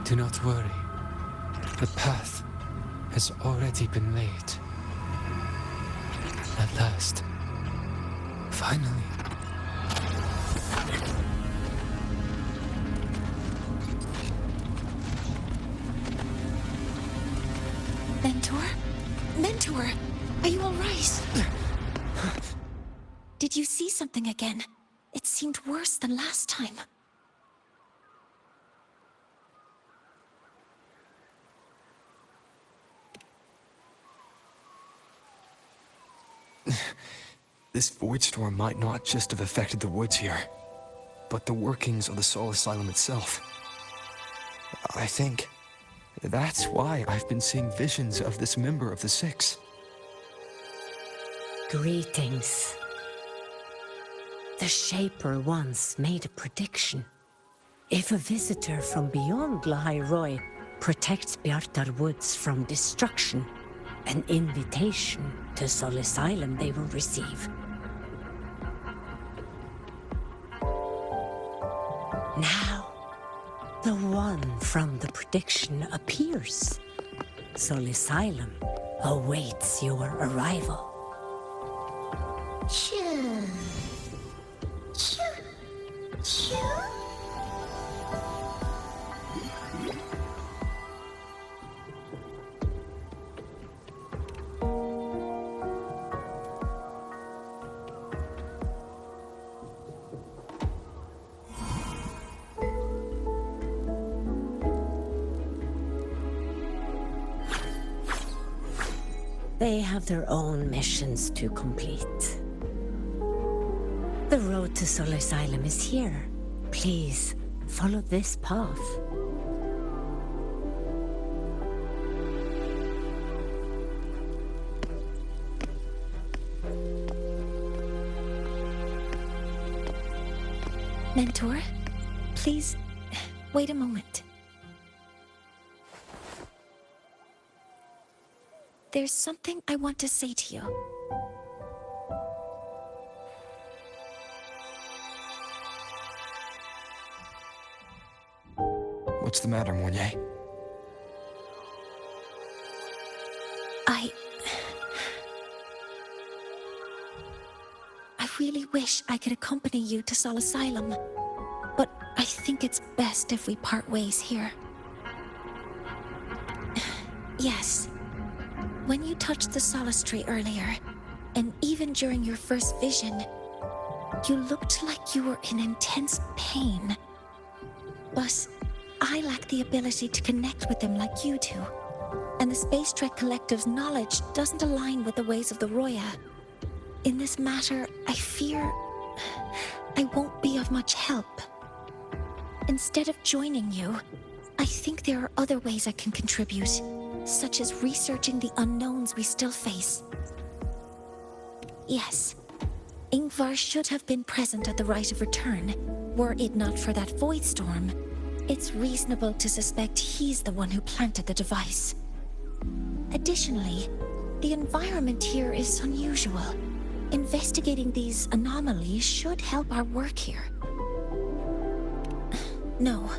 Do not worry. The path has already been laid. At last. Finally. Mentor? Mentor, are you all right? Did you see something again? It seemed worse than last time. This void storm might not just have affected the woods here, but the workings of the Soul Asylum itself. I think that's why I've been seeing visions of this member of the Six. Greetings. The Shaper once made a prediction. If a visitor from beyond Lahairoi protects Bjartar Woods from destruction, an invitation to Soul Asylum they will receive. Now, the one from the prediction appears. Soul Asylum awaits your arrival. Choo. Choo. Choo. They have their own missions to complete. The road to Soul Asylum is here. Please, follow this path. Mentor, please, wait a moment. There's something I want to say to you. What's the matter, Mornier? I really wish I could accompany you to Sol Asylum, but I think it's best if we part ways here. Yes. When you touched the Solace Tree earlier, and even during your first vision, you looked like you were in intense pain. But I lack the ability to connect with them like you do, and the Space Trek Collective's knowledge doesn't align with the ways of the Roya. In this matter, I fear I won't be of much help. Instead of joining you, I think there are other ways I can contribute, such as researching the unknowns we still face. Yes, Ingvar should have been present at the Rite of Return. Were it not for that void storm, it's reasonable to suspect he's the one who planted the device. Additionally, the environment here is unusual. Investigating these anomalies should help our work here. No,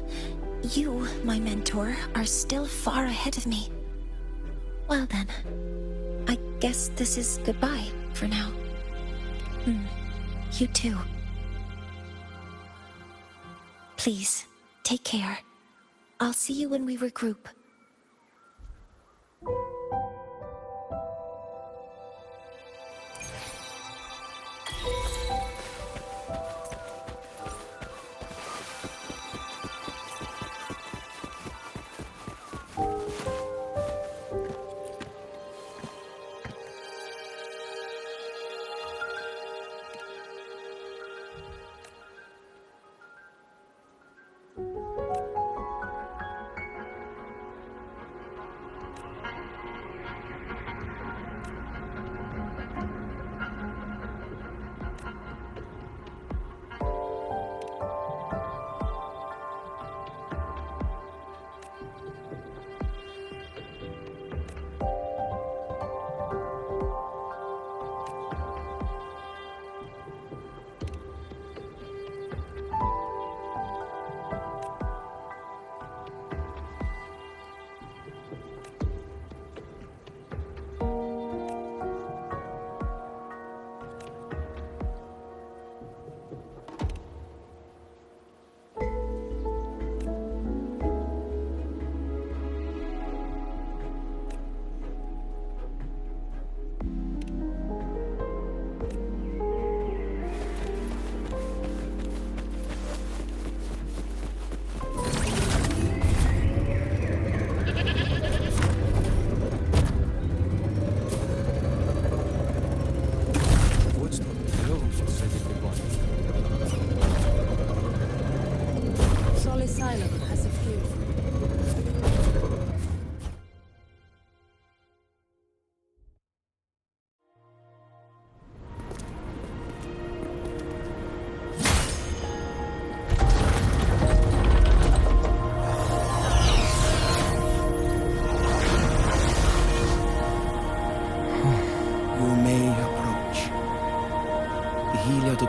you, my mentor, are still far ahead of me. Well then, I guess this is goodbye for now. You too. Please, take care. I'll see you when we regroup.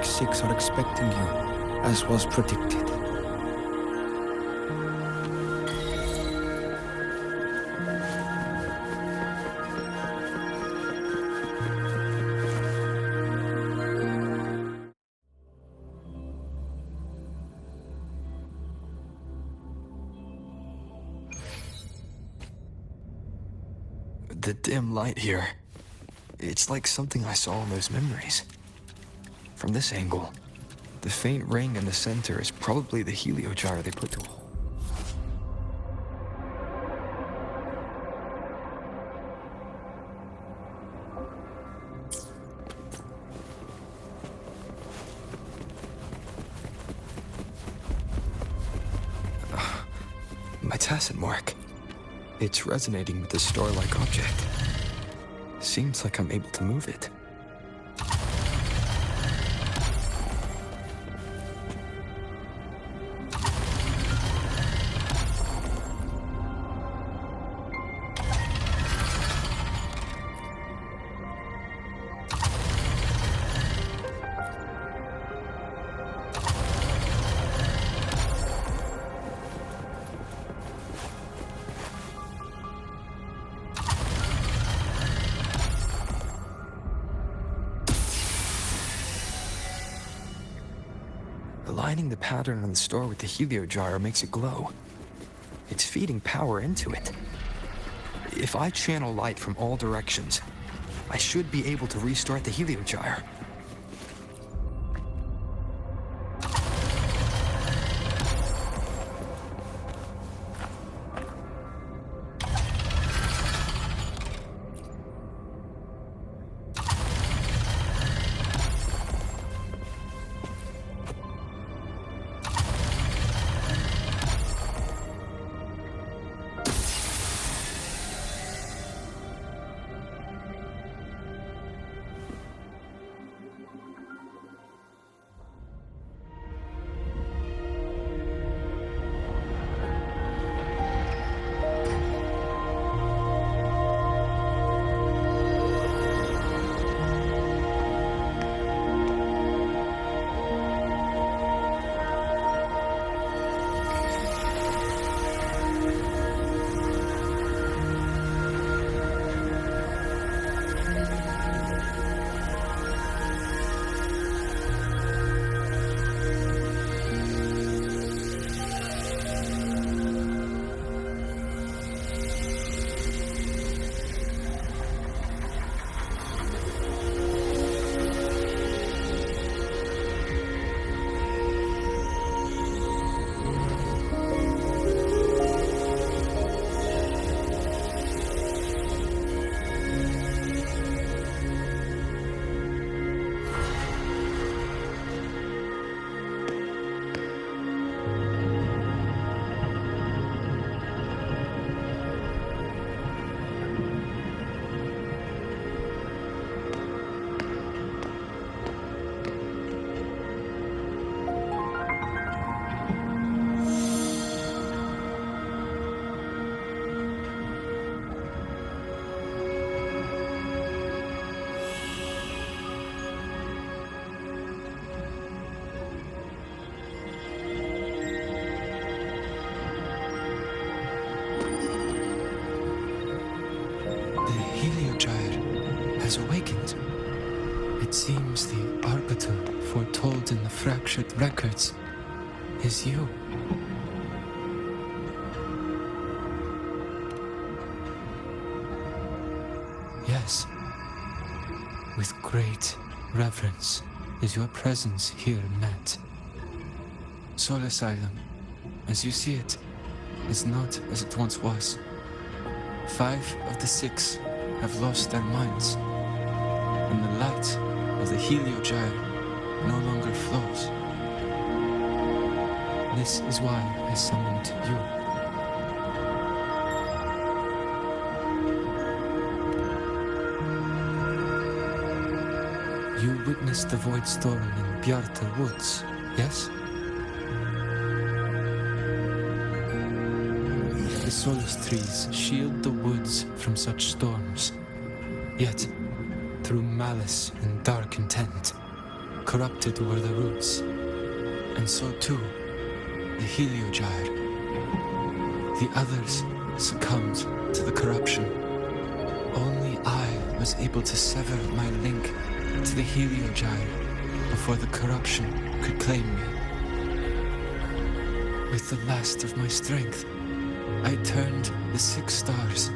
Six are expecting you, as was predicted. The dim light here. It's like something I saw in those memories. From this angle, the faint ring in the center is probably the heliogyre they put to a hole. My tacit mark. It's resonating with this star-like object. Seems like I'm able to move it. Aligning the pattern on the star with the heliogyre makes it glow. It's feeding power into it. If I channel light from all directions, I should be able to restart the heliogyre. Has awakened. It seems the arbiter foretold in the fractured records is you. Yes. With great reverence is your presence here met. Soul Asylum, as you see it, is not as it once was. 5 of the 6 have lost their minds, and the light of the heliogyre no longer flows. This is why I summoned you. You witnessed the void storm in Bjartar Woods, yes? The solace trees shield the woods from such storms. Yet, through malice and dark intent, corrupted were the roots. And so too, the heliogyre. The others succumbed to the corruption. Only I was able to sever my link to the heliogyre before the corruption could claim me. With the last of my strength, I turned the 6 stars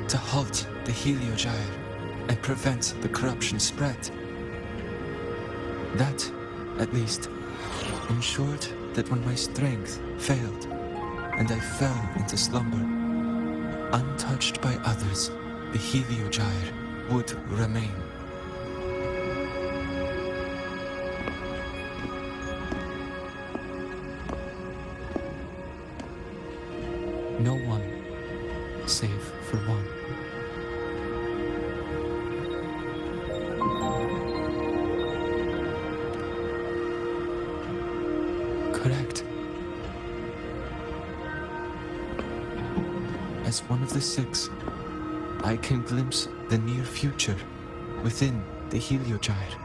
to halt the heliogyre and prevent the corruption spread. That, at least, ensured that when my strength failed and I fell into slumber, untouched by others, the heliogyre would remain. No one, save for one. Correct. As one of the 6, I can glimpse the near future within the heliogyre.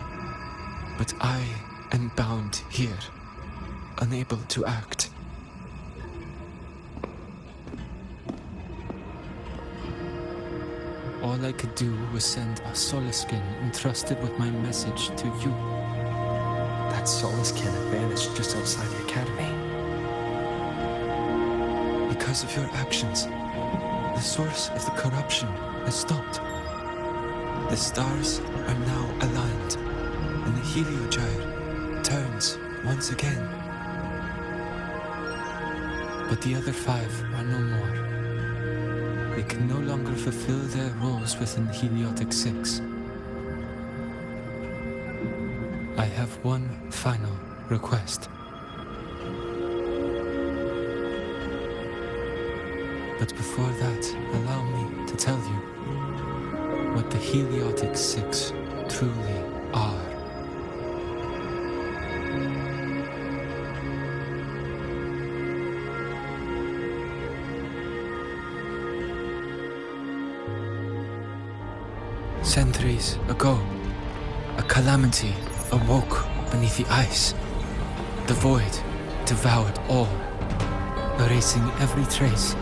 But I am bound here, unable to act. All I could do was send a solar skin entrusted with my message to you. that solace cannon vanished just outside the academy. Because of your actions, the source of the corruption has stopped. The stars are now aligned, and the Heliogyre turns once again. But the other 5 are no more. They can no longer fulfill their roles within the Heliotic 6. I have one final request. But before that, allow me to tell you what the Heliotic 6 truly are. Centuries ago, a calamity awoke beneath the ice. The void devoured all, erasing every trace,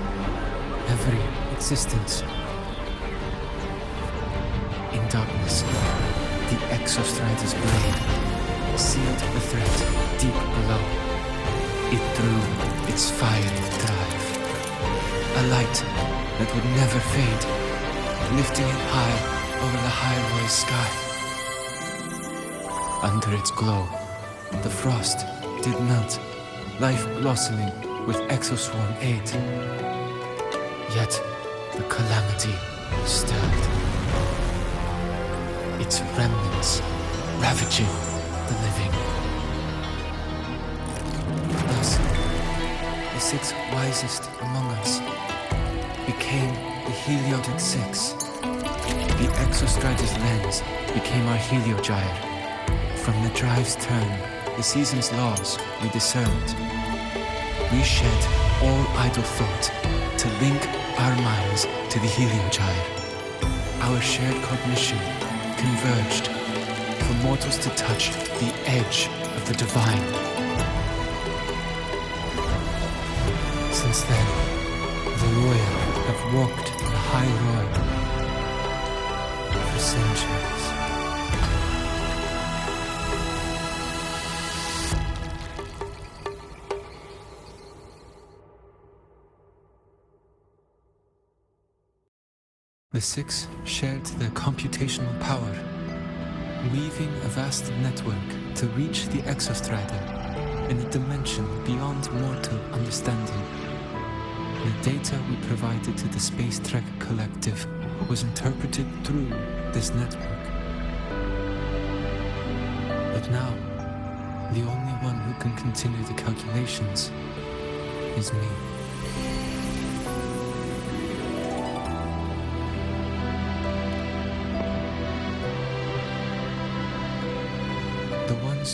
every existence. In darkness, the Exostrider's blade sealed the threat deep below. It drew its fiery drive, a light that would never fade, lifting it high over the Highway sky. Under its glow, the frost did melt, life blossoming with Exoswarm aid. Yet the calamity stirred, its remnants ravaging the living. Thus, the 6 wisest among us became the Heliotic 6. The Exostrider's lens became our Heliogyre. From the drive's turn, the season's laws we discerned. We shed all idle thought to link our minds to the Heliogyre. Our shared cognition converged for mortals to touch the edge of the divine. Since then, the royal have walked the high road for centuries. The 6 shared their computational power, weaving a vast network to reach the Exostrider in a dimension beyond mortal understanding. The data we provided to the Space Trek Collective was interpreted through this network. But now, the only one who can continue the calculations is me.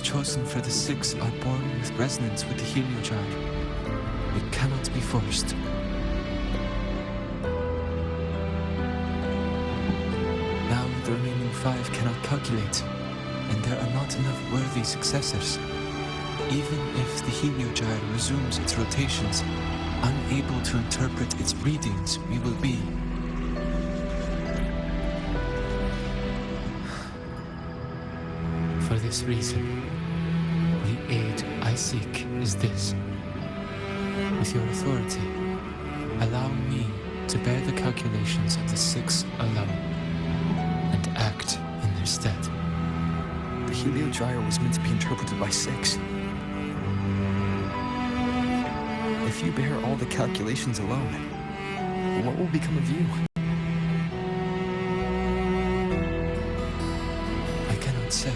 Chosen for the 6 are born with resonance with the Heliogyre. It cannot be forced. Now the remaining 5 cannot calculate, and there are not enough worthy successors. Even if the Heliogyre resumes its rotations, unable to interpret its readings, we will be. For this reason, the aid I seek is this. With your authority, allow me to bear the calculations of the 6 alone, and act in their stead. The Heliogyre was meant to be interpreted by 6. If you bear all the calculations alone, what will become of you? I cannot say.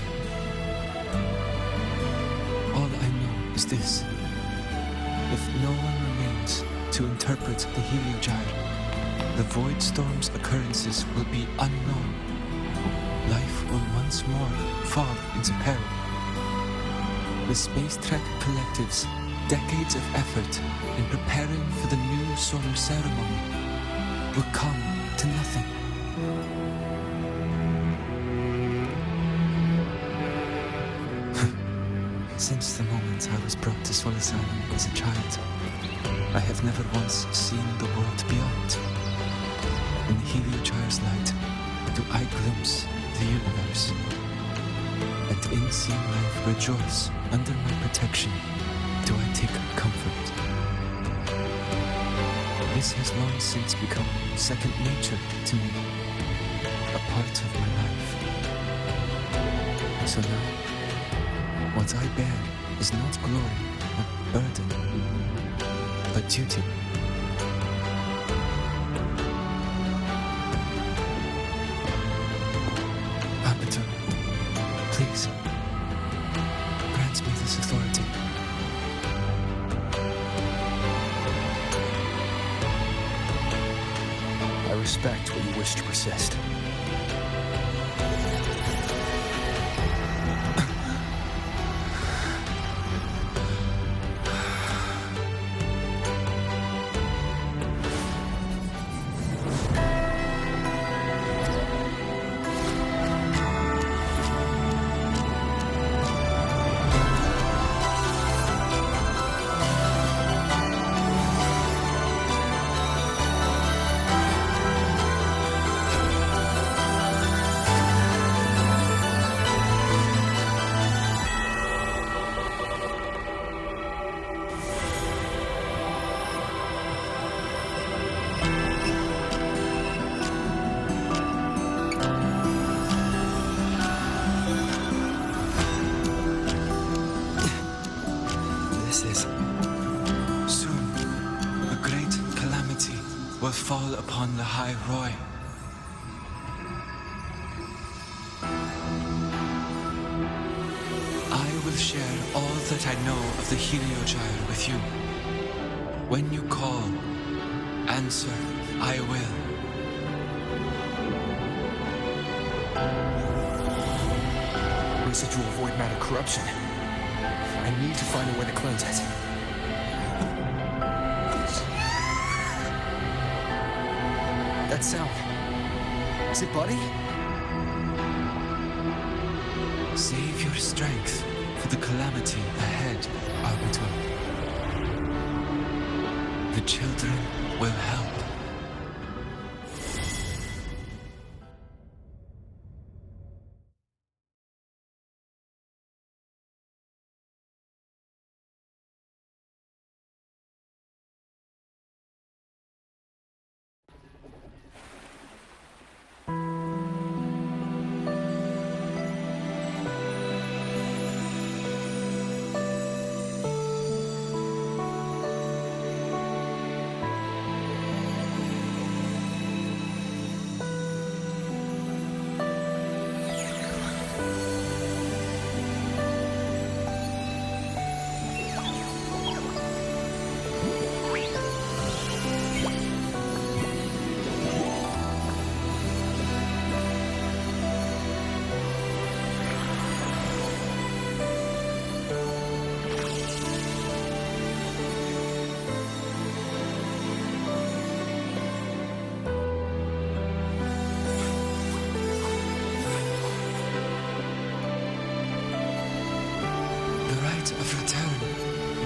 All I know is this. If no one remains to interpret the Heliogyre, the Void Storm's occurrences will be unknown. Life will once more fall into peril. The Space Trek Collective's decades of effort in preparing for the new solar ceremony will come to nothing. Since the moment I was brought to Solace Island as a child, I have never once seen the world beyond. In the Heliogyre's light, do I glimpse the universe, and in seeing life rejoice Under my protection, do I take comfort. This has long since become second nature to me, a part of my life. So now, what I bear is not glory or burden, but duty. Arbiter, please, grant me this authority. I respect what you wish to persist. Soon, a great calamity will fall upon the High Roy. I will share all that I know of the Heliogyre with you. When you call, answer, I will. Residual void matter corruption. I need to find a way to cleanse it. That sound. Is it Buddy? Save your strength for the calamity ahead, Arbiter. The children will help. Of return,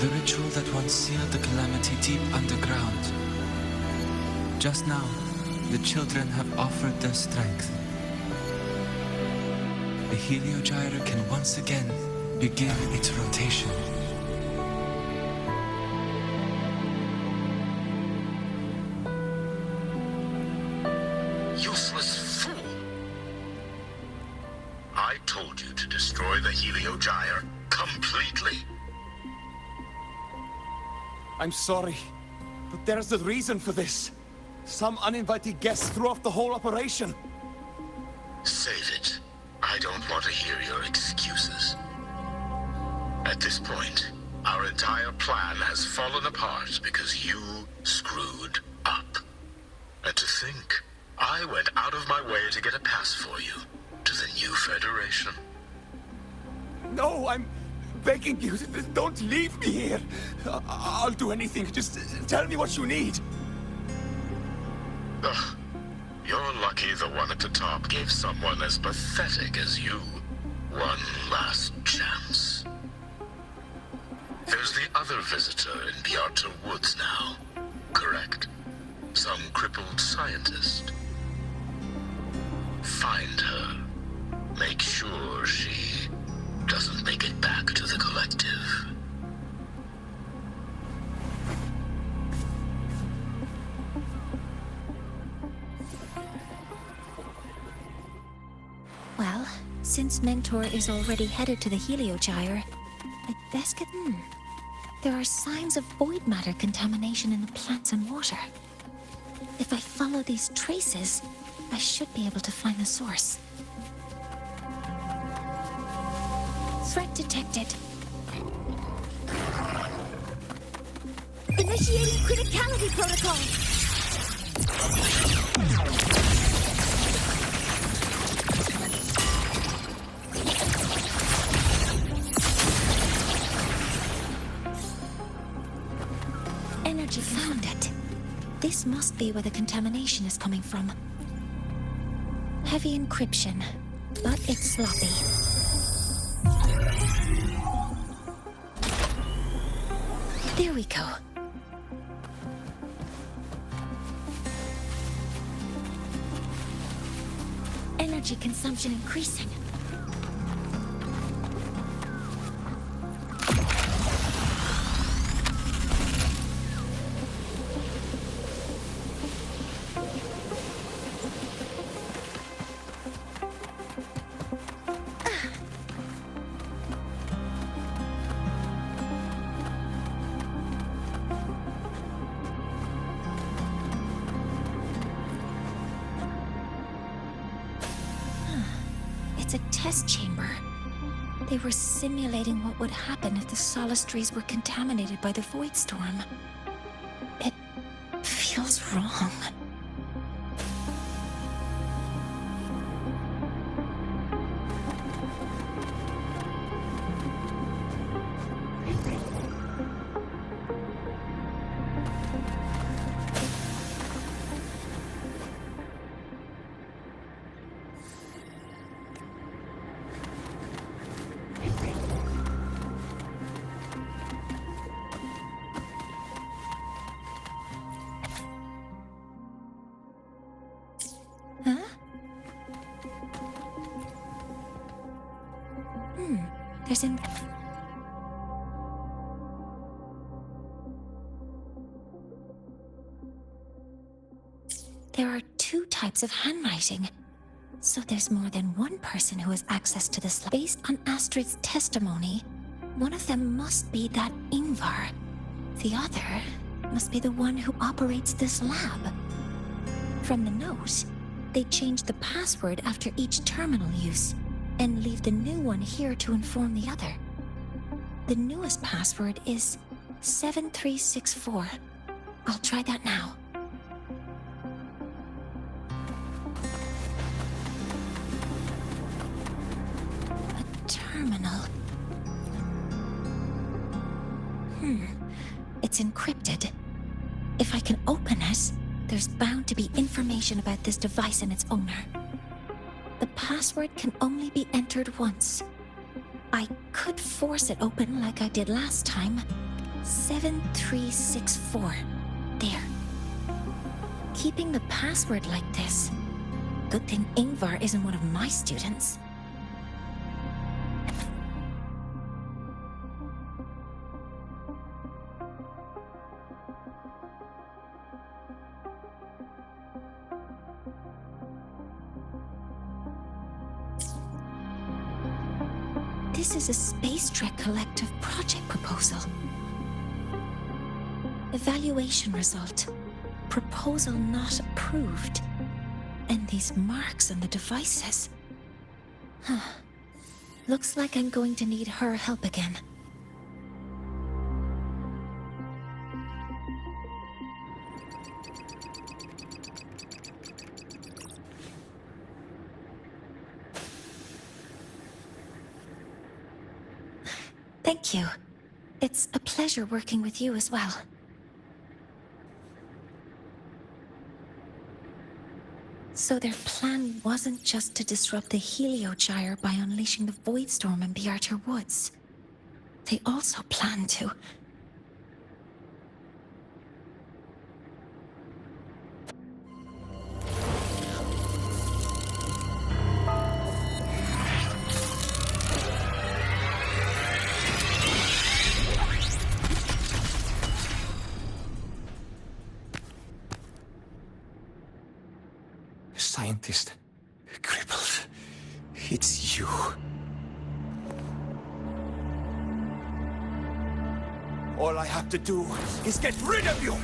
the ritual that once sealed the calamity deep underground. Just now, the children have offered their strength. The Heliogyre can once again begin its rotation. Useless fool! I told you to destroy the Heliogyre completely. I'm sorry, but there's a reason for this. Some uninvited guests threw off the whole operation. Save it. I don't want to hear your excuses. At this point, our entire plan has fallen apart because you screwed up. And to think, I went out of my way to get a pass for you to the new Federation. No, I'm begging you, don't leave me here. I'll do anything. Just tell me what you need. Ugh. You're lucky the one at the top gave someone as pathetic as you one last chance. There's the other visitor in Bjarta Woods now, correct? Some crippled scientist. Find her. Make sure she doesn't make it back to the Collective. Since Mentor is already headed to the Heliogyre, I'd best get... There are signs of void matter contamination in the plants and water. If I follow these traces, I should be able to find the source. Threat detected. Initiating criticality protocol! Energy found it. This must be where the contamination is coming from. Heavy encryption, but it's sloppy. There we go. Energy consumption increasing. It's a test chamber. They were simulating what would happen if the Solistries were contaminated by the Void Storm. It feels wrong. There's an... There are two types of handwriting. So there's more than one person who has access to this. Based on Astrid's testimony, one of them must be that Ingvar. The other must be the one who operates this lab. From the note, they changed the password after each terminal use, and leave the new one here to inform the other. The newest password is 7364. I'll try that now. A terminal. It's encrypted. If I can open it, there's bound to be information about this device and its owner. The password can only be entered once. I could force it open like I did last time. 7364. There. Keeping the password like this. Good thing Ingvar isn't one of my students. This is a Space Trek Collective project proposal. Evaluation result. Proposal not approved. And these marks on the devices. Looks like I'm going to need her help again. Thank you. It's a pleasure working with you as well. So their plan wasn't just to disrupt the Heliogyre by unleashing the Void Storm in Bjartur Woods. They also planned to... Scientist, crippled. It's you. All I have to do is get rid of you!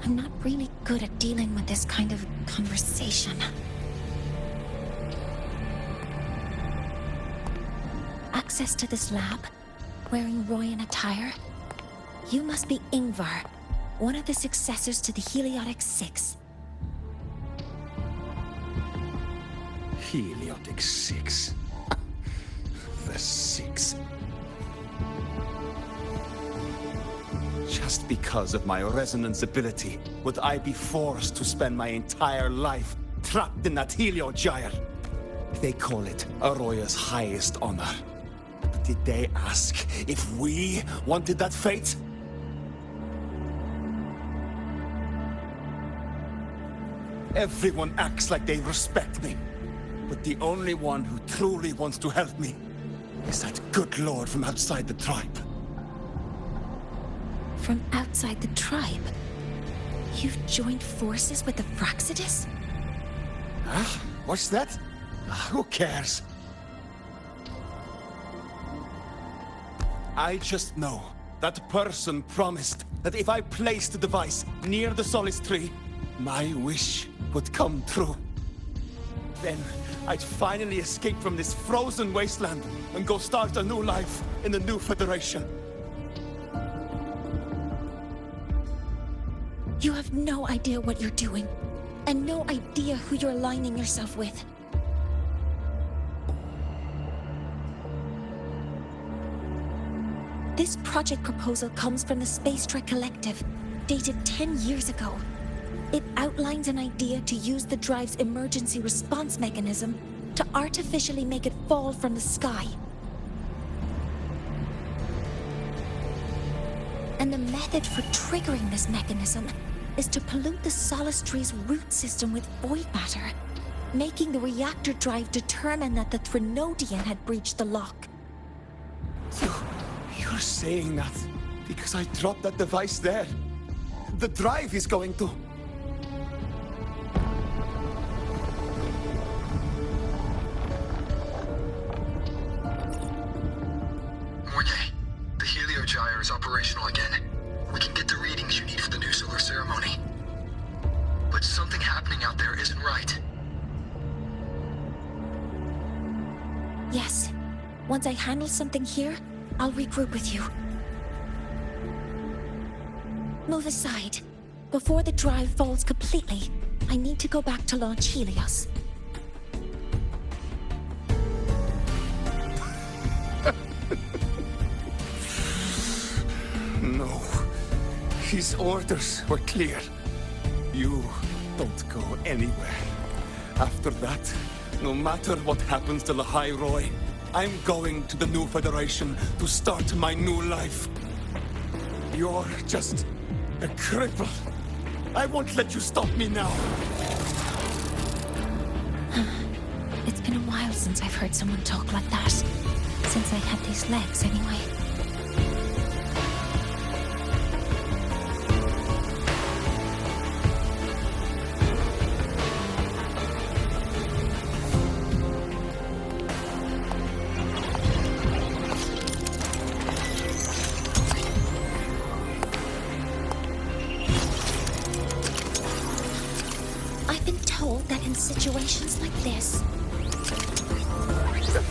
I'm not really good at dealing with this kind of conversation. Access to this lab? Wearing Royan attire? You must be Ingvar, one of the successors to the Heliotic Six. Heliotic Six. The Six. Just because of my resonance ability, would I be forced to spend my entire life trapped in that Heliogyre? They call it Aroya's highest honor. But did they ask if we wanted that fate? Everyone acts like they respect me. But the only one who truly wants to help me is that good lord from outside the tribe. From outside the tribe? You've joined forces with the Fraxidus? Huh? What's that? Who cares? I just know that person promised that if I placed the device near the Solace Tree, my wish would come true. Then I'd finally escape from this frozen wasteland and go start a new life in the new Federation. You have no idea what you're doing, and no idea who you're aligning yourself with. This project proposal comes from the Space Trek Collective, dated 10 years ago. It outlines an idea to use the drive's emergency response mechanism to artificially make it fall from the sky. And the method for triggering this mechanism is to pollute the Solace Tree's root system with void matter, making the reactor drive determine that the Threnodian had breached the lock. You're saying that because I dropped that device there. The drive is going to... Moynier, the Heliogyre is operational again. We can get the readings you need for the new solar ceremony. But something happening out there isn't right. Yes. Once I handle something here, I'll regroup with you. Move aside. Before the drive falls completely, I need to go back to launch Helios. No. His orders were clear. You don't go anywhere. After that, no matter what happens to Lahai Roy, I'm going to the new Federation to start my new life. You're just a cripple. I won't let you stop me now. It's been a while since I've heard someone talk like that. Since I had these legs, anyway. Situations like this.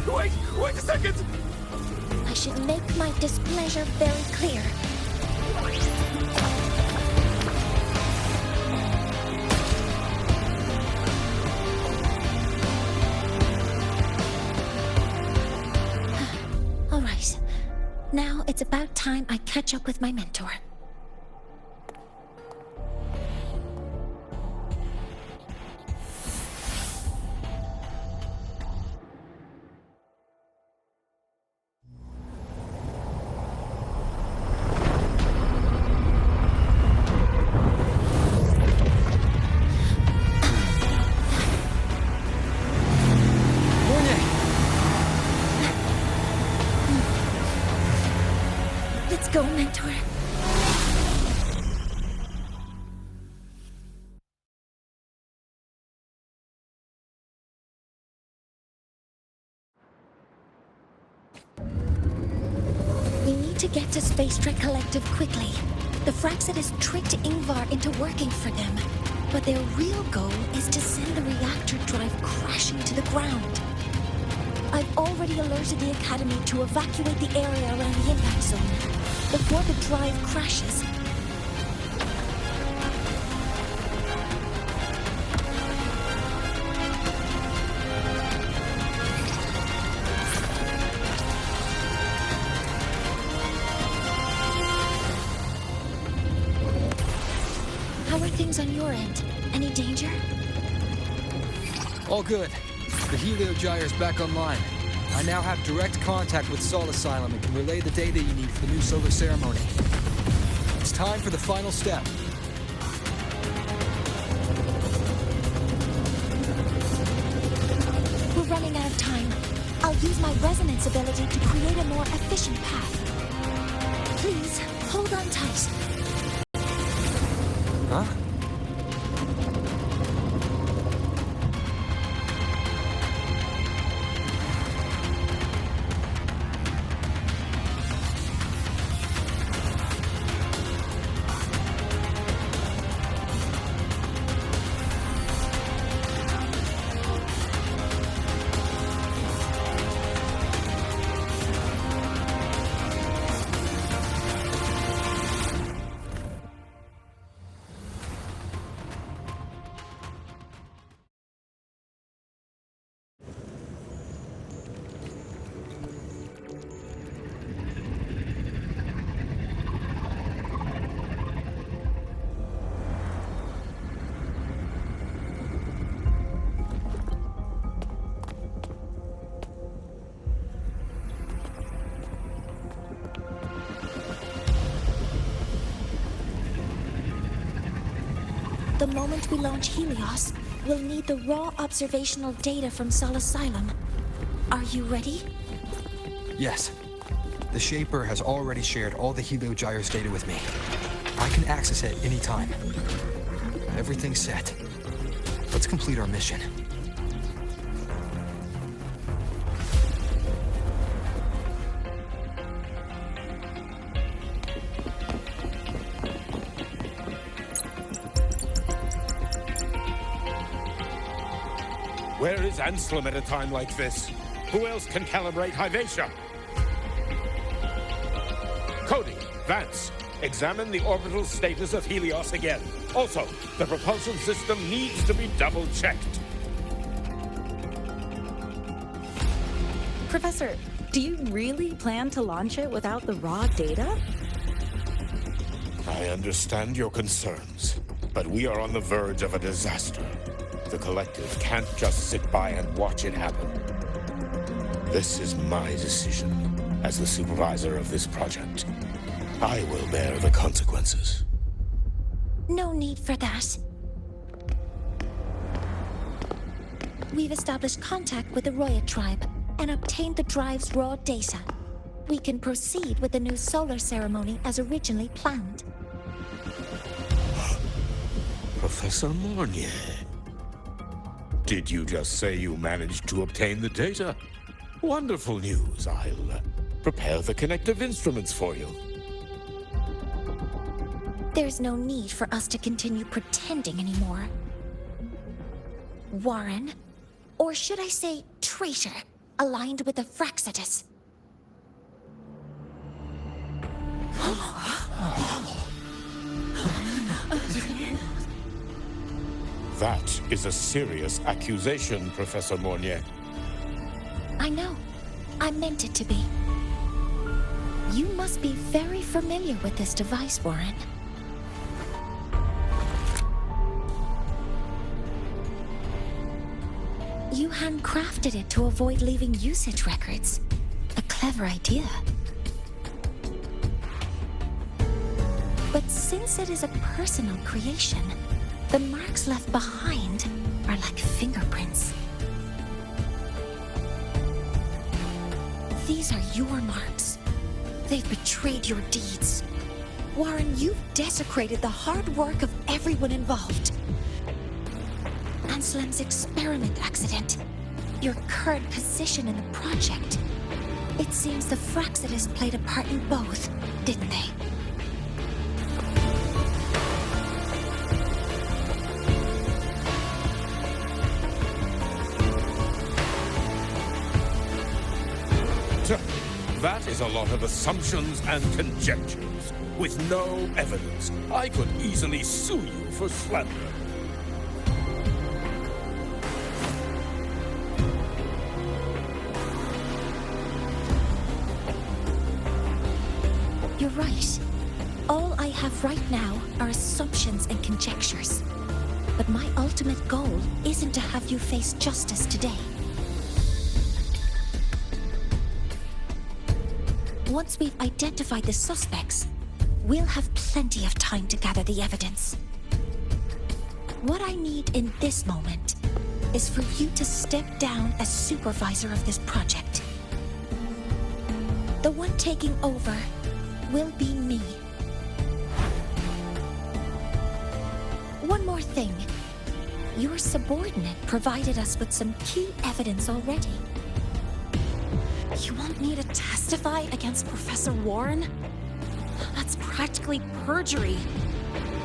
Wait a second! I should make my displeasure very clear. All right. Now it's about time I catch up with my mentor. Let's go, mentor. to get to Space Trek Collective quickly. The Fraxidus tricked Ingvar into working for them, but their real goal is to send the reactor drive crashing to the ground. I've already alerted the Academy to evacuate the area around the impact zone before the drive crashes. How are things on your end? Any danger? All good. The Heliogyre's back online. I now have direct contact with Sol Asylum and can relay the data you need for the new solar ceremony. It's time for the final step. We're running out of time. I'll use my resonance ability to create a more efficient path. Please, hold on tight. Huh? The moment we launch Helios, we'll need the raw observational data from Sol Asylum. Are you ready? Yes. The Shaper has already shared all the Heliogyre's data with me. I can access it any time. Everything's set. Let's complete our mission. Where is Anselm at a time like this? Who else can calibrate Hyvatia? Cody, Vance, examine the orbital status of Helios again. Also, the propulsion system needs to be double-checked. Professor, do you really plan to launch it without the raw data? I understand your concerns, but we are on the verge of a disaster. The Collective can't just sit by and watch it happen. This is my decision as the supervisor of this project. I will bear the consequences. No need for that. We've established contact with the Roya tribe and obtained the drive's raw data. We can proceed with the new solar ceremony as originally planned. Professor Mornier. Did you just say you managed to obtain the data? Wonderful news. I'll prepare the connective instruments for you. There's no need for us to continue pretending anymore. Warren, or should I say traitor, aligned with the Fraxidus. That is a serious accusation, Professor Mornier. I know. I meant it to be. You must be very familiar with this device, Warren. You handcrafted it to avoid leaving usage records. A clever idea. But since it is a personal creation, the marks left behind are like fingerprints. These are your marks. They've betrayed your deeds. Warren, you've desecrated the hard work of everyone involved. Anselm's experiment accident, your current position in the project. It seems the Fraxidus played a part in both, didn't they? That is a lot of assumptions and conjectures, with no evidence. I could easily sue you for slander. You're right. All I have right now are assumptions and conjectures. But my ultimate goal isn't to have you face justice today. Once we've identified the suspects, we'll have plenty of time to gather the evidence. What I need in this moment is for you to step down as supervisor of this project. The one taking over will be me. One more thing. Your subordinate provided us with some key evidence already. You want me to testify against Professor Warren? That's practically perjury.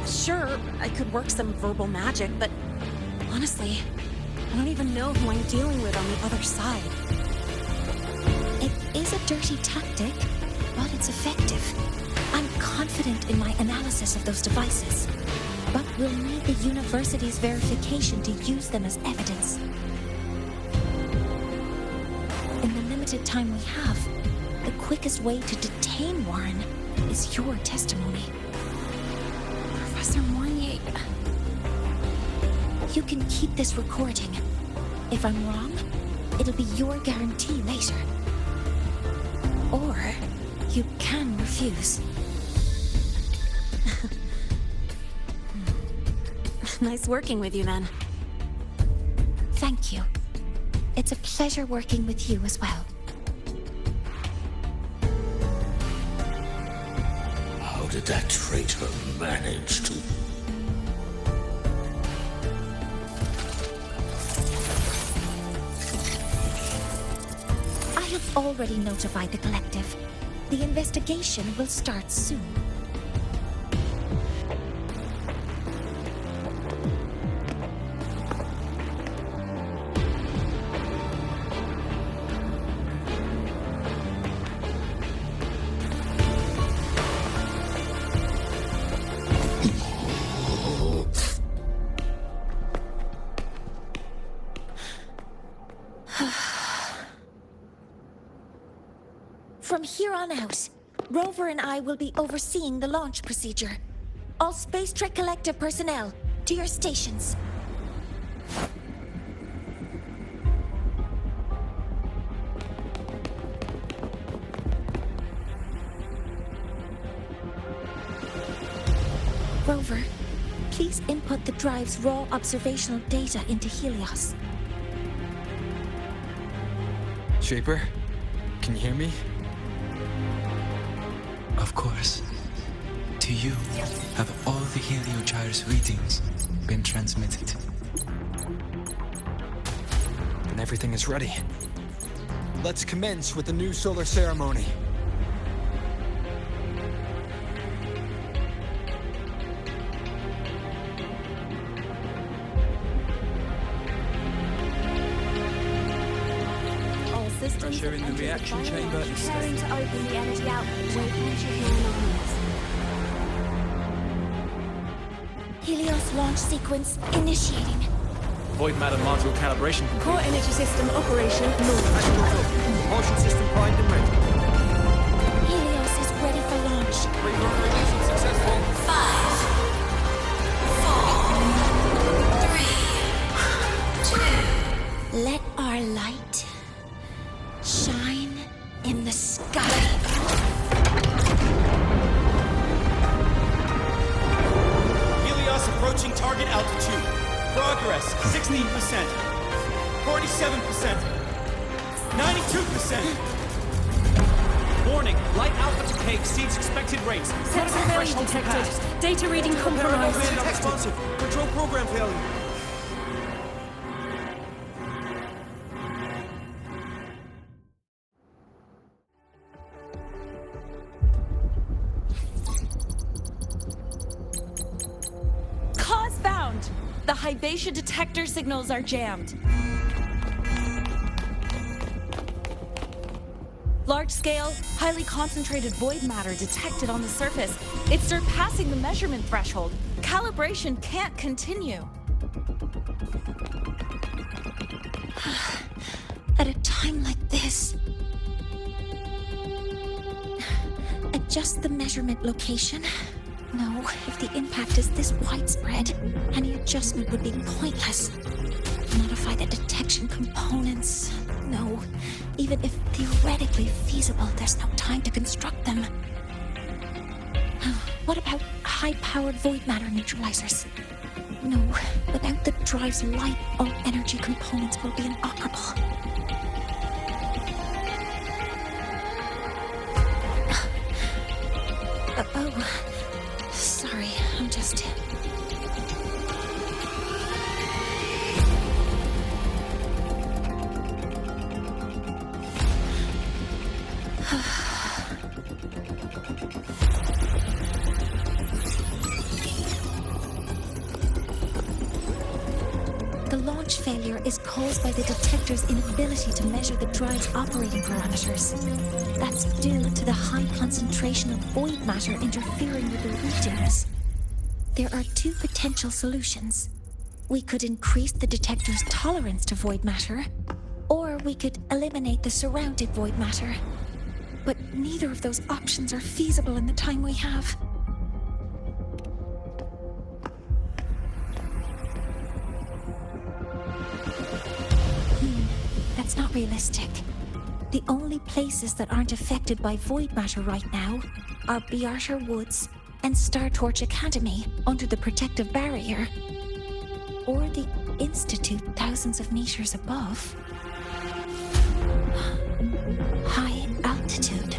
Sure, I could work some verbal magic, but honestly, I don't even know who I'm dealing with on the other side. It is a dirty tactic, but it's effective. I'm confident in my analysis of those devices, but we'll need the university's verification to use them as evidence. In the limited time we have, the quickest way to detain Warren is your testimony. Professor Moinier... You can keep this recording. If I'm wrong, it'll be your guarantee later. Or you can refuse. Nice working with you, then. Thank you. It's a pleasure working with you as well. How did that traitor manage to... I have already notified the collective. The investigation will start soon. From here on out, Rover and I will be overseeing the launch procedure. All Space Trek Collective personnel, to your stations. Rover, please input the drive's raw observational data into Helios. Shaper, can you hear me? Of course. To you, have all the Heliogyre's readings been transmitted? And everything is ready. Let's commence with the new solar ceremony. Pressure in the reaction chamber is Preparing to open the energy outlet. Helios launch sequence initiating. Void matter module calibration complete. Core energy system operation normal. Propulsion system primed and ready. Helios is ready for launch. Reprogrammation successful. 5, 4, 3, 2. Let our light shine in the sky. Helios approaching target altitude. Progress 16%, 47%, 92%. Warning, light alpha decay exceeds expected rates. Sensor failure detected. Data reading compromised. Responsive. Control program failure. Hyvatia detector signals are jammed. Large-scale, highly concentrated void matter detected on the surface. It's surpassing the measurement threshold. Calibration can't continue. At a time like this... Adjust the measurement location. No, if the impact is this widespread, any adjustment would be pointless. Modify the detection components. No, even if theoretically feasible, there's no time to construct them. What about high-powered void matter neutralizers? No, without the drive's light, all energy components will be inoperable. Oh, sorry, I'm just... The launch failure is caused by the detector's inability to measure the drive's operating parameters. That's due to the high concentration of void matter interfering with the readings. There are two potential solutions. We could increase the detector's tolerance to void matter, or we could eliminate the surrounded void matter. But neither of those options are feasible in the time we have. That's not realistic. The only places that aren't affected by void matter right now are Bearter Woods and Star Torch Academy under the protective barrier, or the Institute thousands of meters above. High altitude.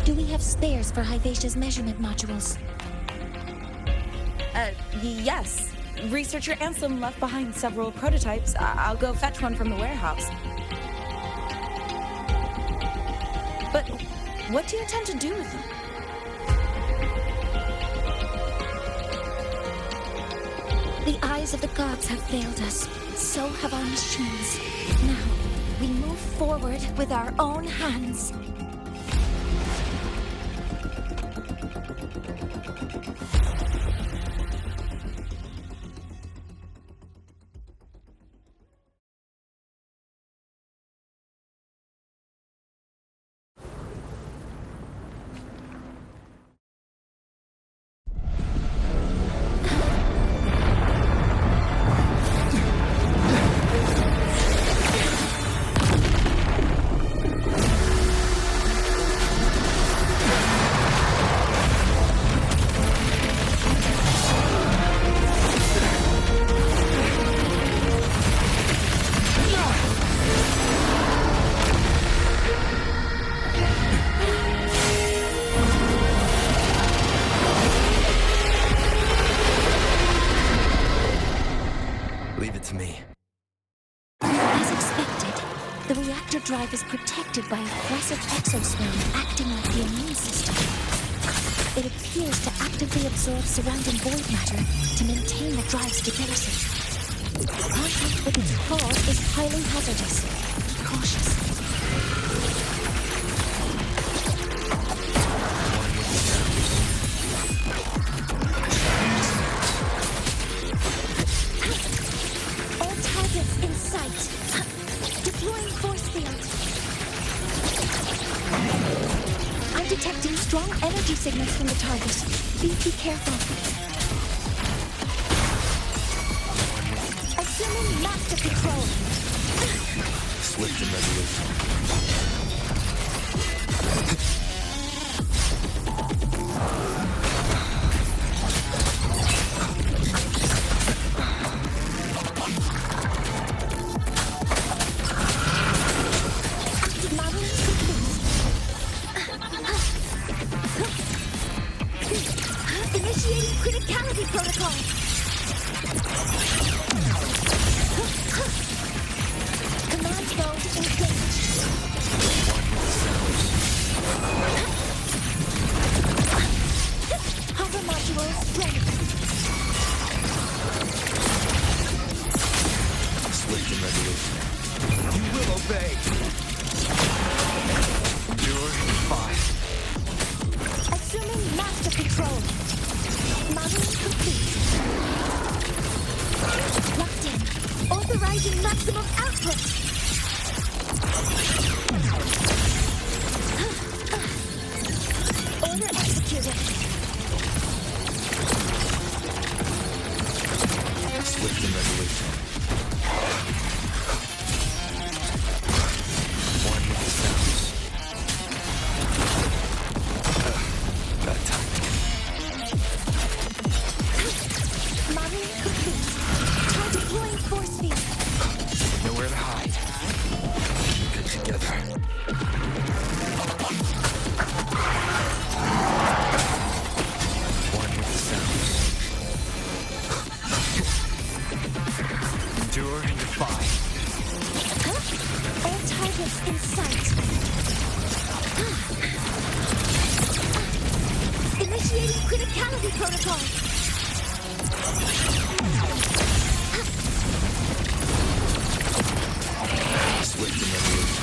Do we have spares for Hyvatia's measurement modules? Yes. Researcher Anselm left behind several prototypes. I'll go fetch one from the warehouse. But what do you intend to do with them? The eyes of the gods have failed us. So have our machines. Now, we move forward with our own hands. Drive is protected by a aggressive exosome acting like the immune system. It appears to actively absorb surrounding void matter to maintain the drive's stability. Contact with its cause is highly hazardous. Be cautious. All targets in sight. Deploying force field. I'm detecting strong energy signals from the target. Please be careful. Assuming master control. Swift and resolute. Initiating criticality protocol. Command mode engaged. together. One with the sounds. Endure and defy. All targets in sight. Initiating criticality protocol. Swift and resolute.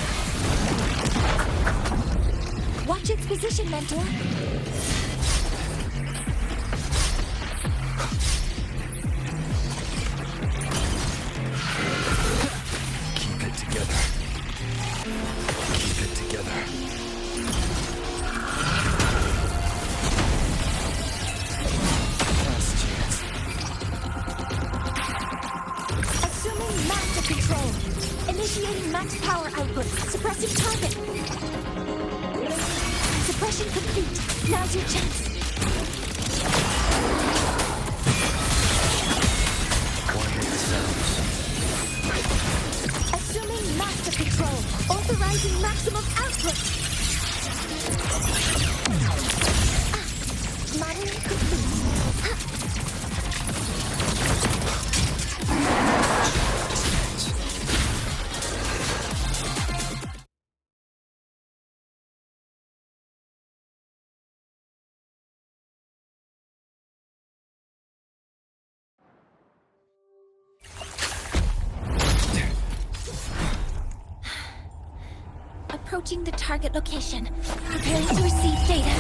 Watch its position, Mentor. Keep it together. Keep it together. Last chance. Assuming master control. Initiating max power output. Suppressing target. Suppression complete. Now's your chance. One with the sounds. Assuming master control. Authorizing maximum output. Modeling complete. Approaching the target location. Preparing to receive data.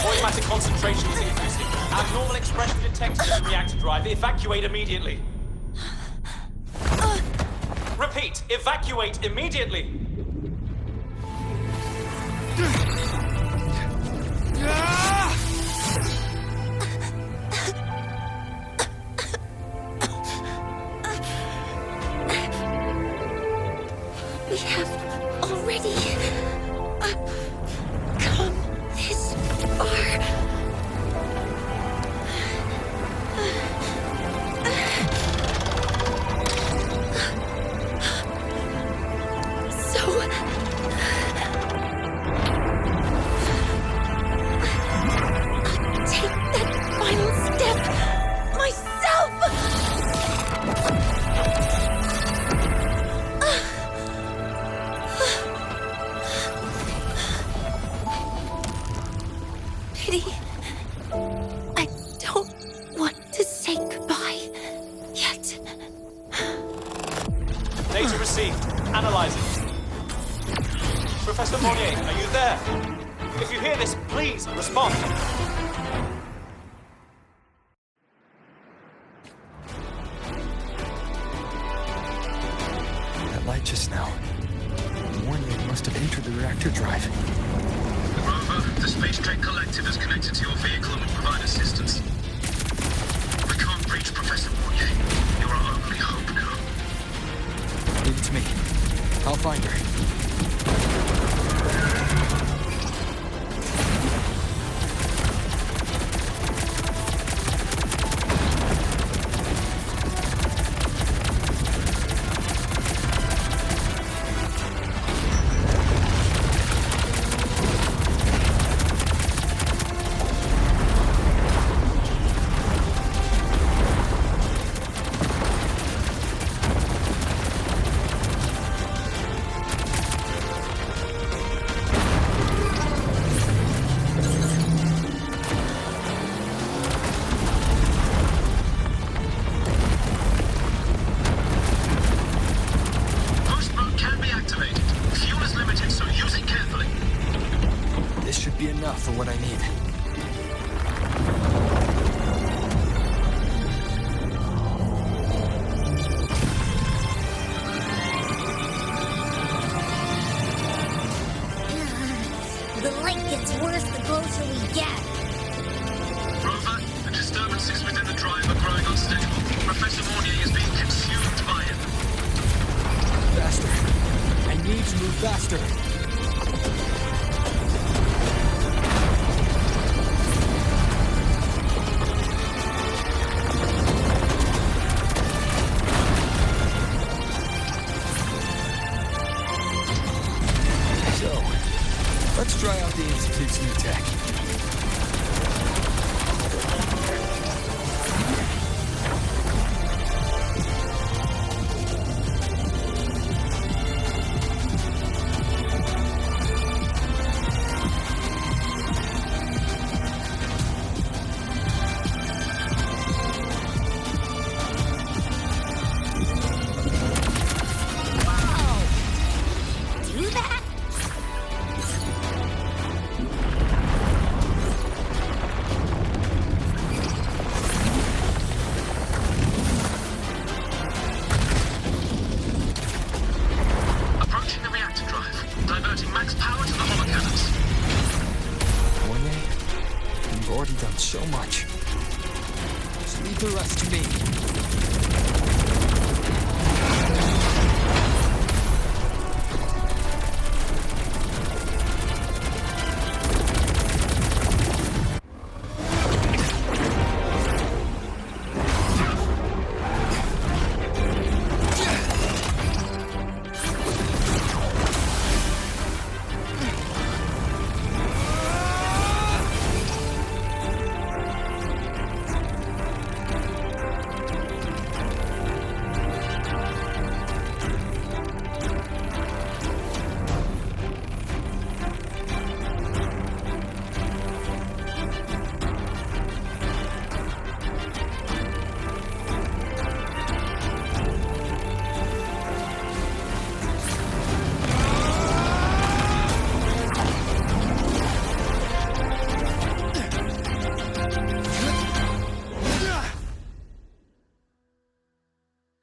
Void matter concentration is increasing. Abnormal expression detected in the reactor drive. Evacuate immediately. Repeat, evacuate immediately. We have already come this far. Take that final step myself! Pity. I don't want to say goodbye yet. Data received. Analyzing. Professor Monnier, are you there? If you hear this, please respond. That light just now. Warning must have entered the reactor drive. Rover, the Space Trek Collective is connected to your vehicle and will provide assistance. We can't reach Professor Monnier. You're our only hope now. Leave it to me. I'll find her. For what I need. The light gets worse the closer we get. Rover, the disturbances within the drive are growing unstable. Professor Monnier is being consumed by it. need to move faster. So, let's try out the Institute's new tech. So much. Just leave the rest to me.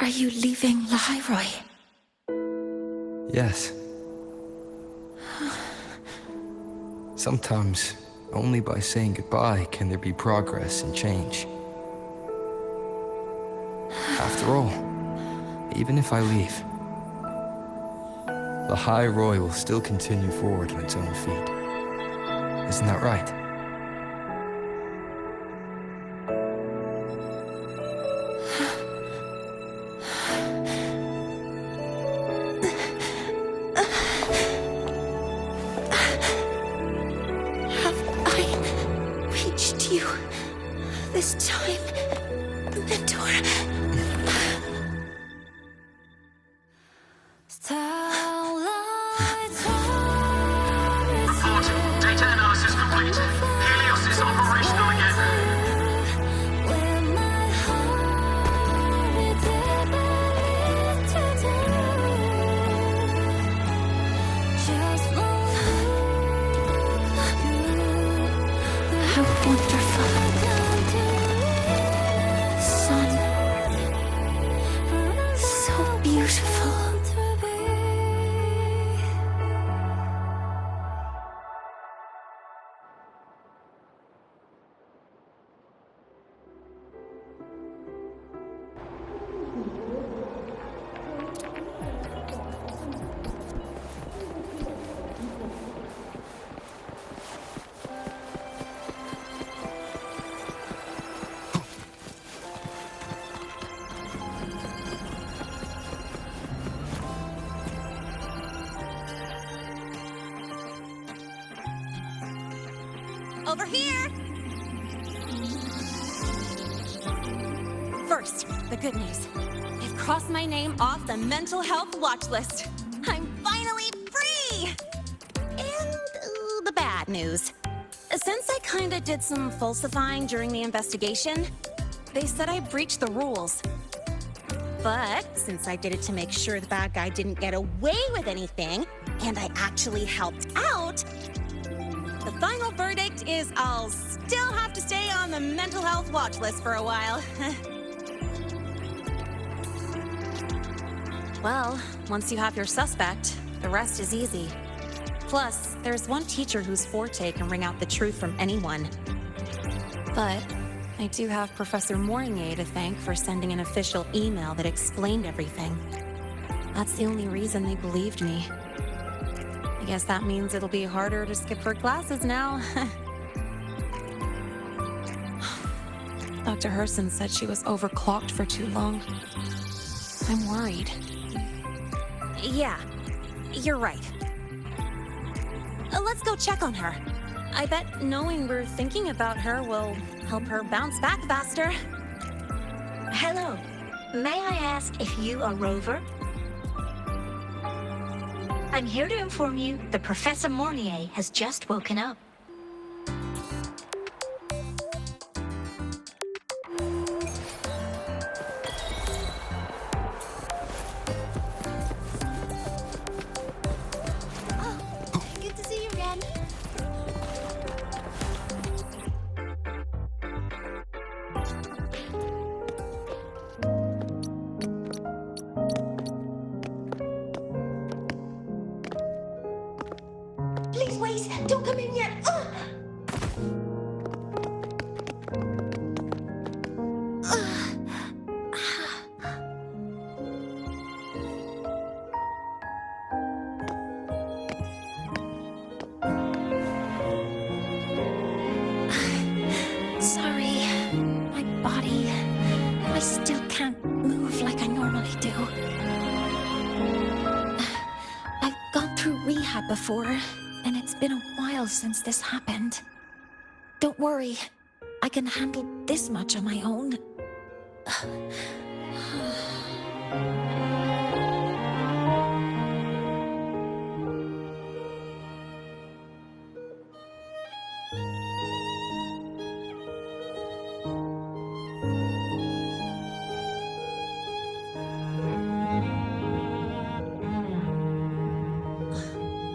Are you leaving Lahairoi? Yes. Sometimes, only by saying goodbye can there be progress and change. After all, even if I leave, Lahairoi will still continue forward on its own feet. Isn't that right? This time, Mentor. Report. Data analysis complete. Helios is operational again. How wonderful. Beautiful. Over here! First, the good news. They've crossed my name off the mental health watch list. I'm finally free! And the bad news. Since I kinda did some falsifying during the investigation, they said I breached the rules. But since I did it to make sure the bad guy didn't get away with anything, and I actually helped out, the final verdict is I'll still have to stay on the mental health watch list for a while. Well, once you have your suspect, the rest is easy. Plus, there's one teacher whose forte can wring out the truth from anyone. But I do have Professor Mornier to thank for sending an official email that explained everything. That's the only reason they believed me. I guess that means it'll be harder to skip her classes now. Dr. Herson said she was overclocked for too long. I'm worried. Yeah, you're right. Let's go check on her. I bet knowing we're thinking about her will help her bounce back faster. Hello. May I ask if you are Rover? I'm here to inform you that Professor Mornier has just woken up. Good to see you again. Please wait! Don't come in yet! Sorry. My body. I still can't move like I normally do. I've gone through rehab before, and it's been a while since this happened. Don't worry. I can handle this much on my own.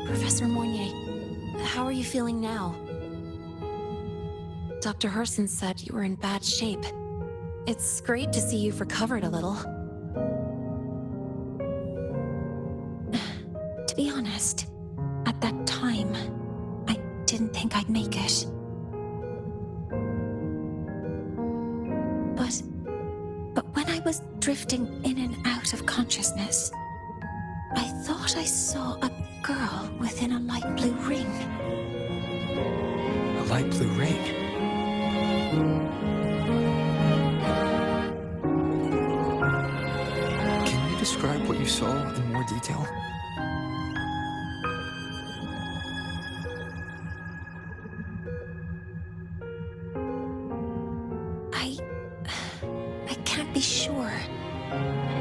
Professor Moignet, how are you feeling now? Dr. Herson said you were in bad shape. It's great to see you've recovered a little. To be honest, at that time, I didn't think I'd make it. But when I was drifting in and out of consciousness, I thought I saw a girl within a light blue ring. A light blue ring? Can you describe what you saw in more detail? I can't be sure,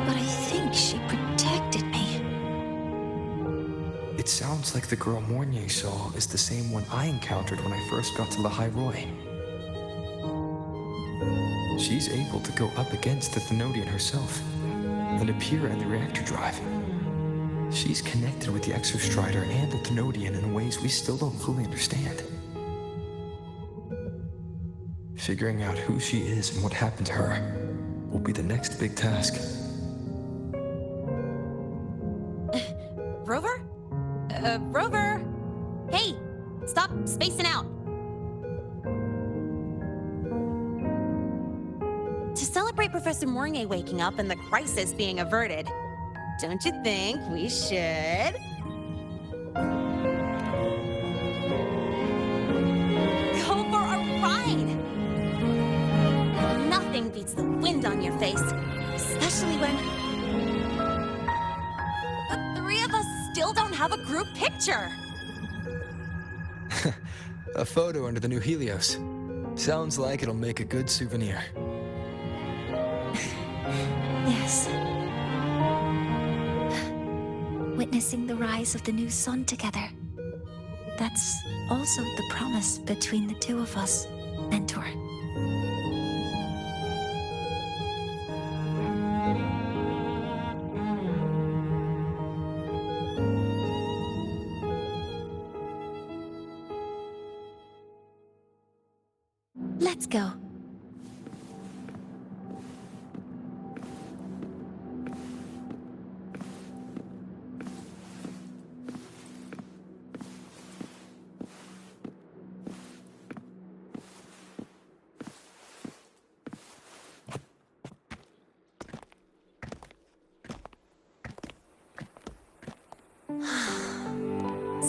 but I think she protected me. It sounds like the girl Mornier saw is the same one I encountered when I first got to La Roy. She's able to go up against the Thenodian herself and appear in the reactor drive. She's connected with the Exostrider and the Thenodian in ways we still don't fully understand. Figuring out who she is and what happened to her will be the next big task. Rover? Rover? Hey, stop spacing out. To celebrate Professor Mornier waking up and the crisis being averted, don't you think we should? Go for a ride! Nothing beats the wind on your face, especially when the three of us still don't have a group picture. A photo under the new Helios. Sounds like it'll make a good souvenir. Yes. Witnessing the rise of the new sun together. That's also the promise between the two of us, Mentor. Let's go.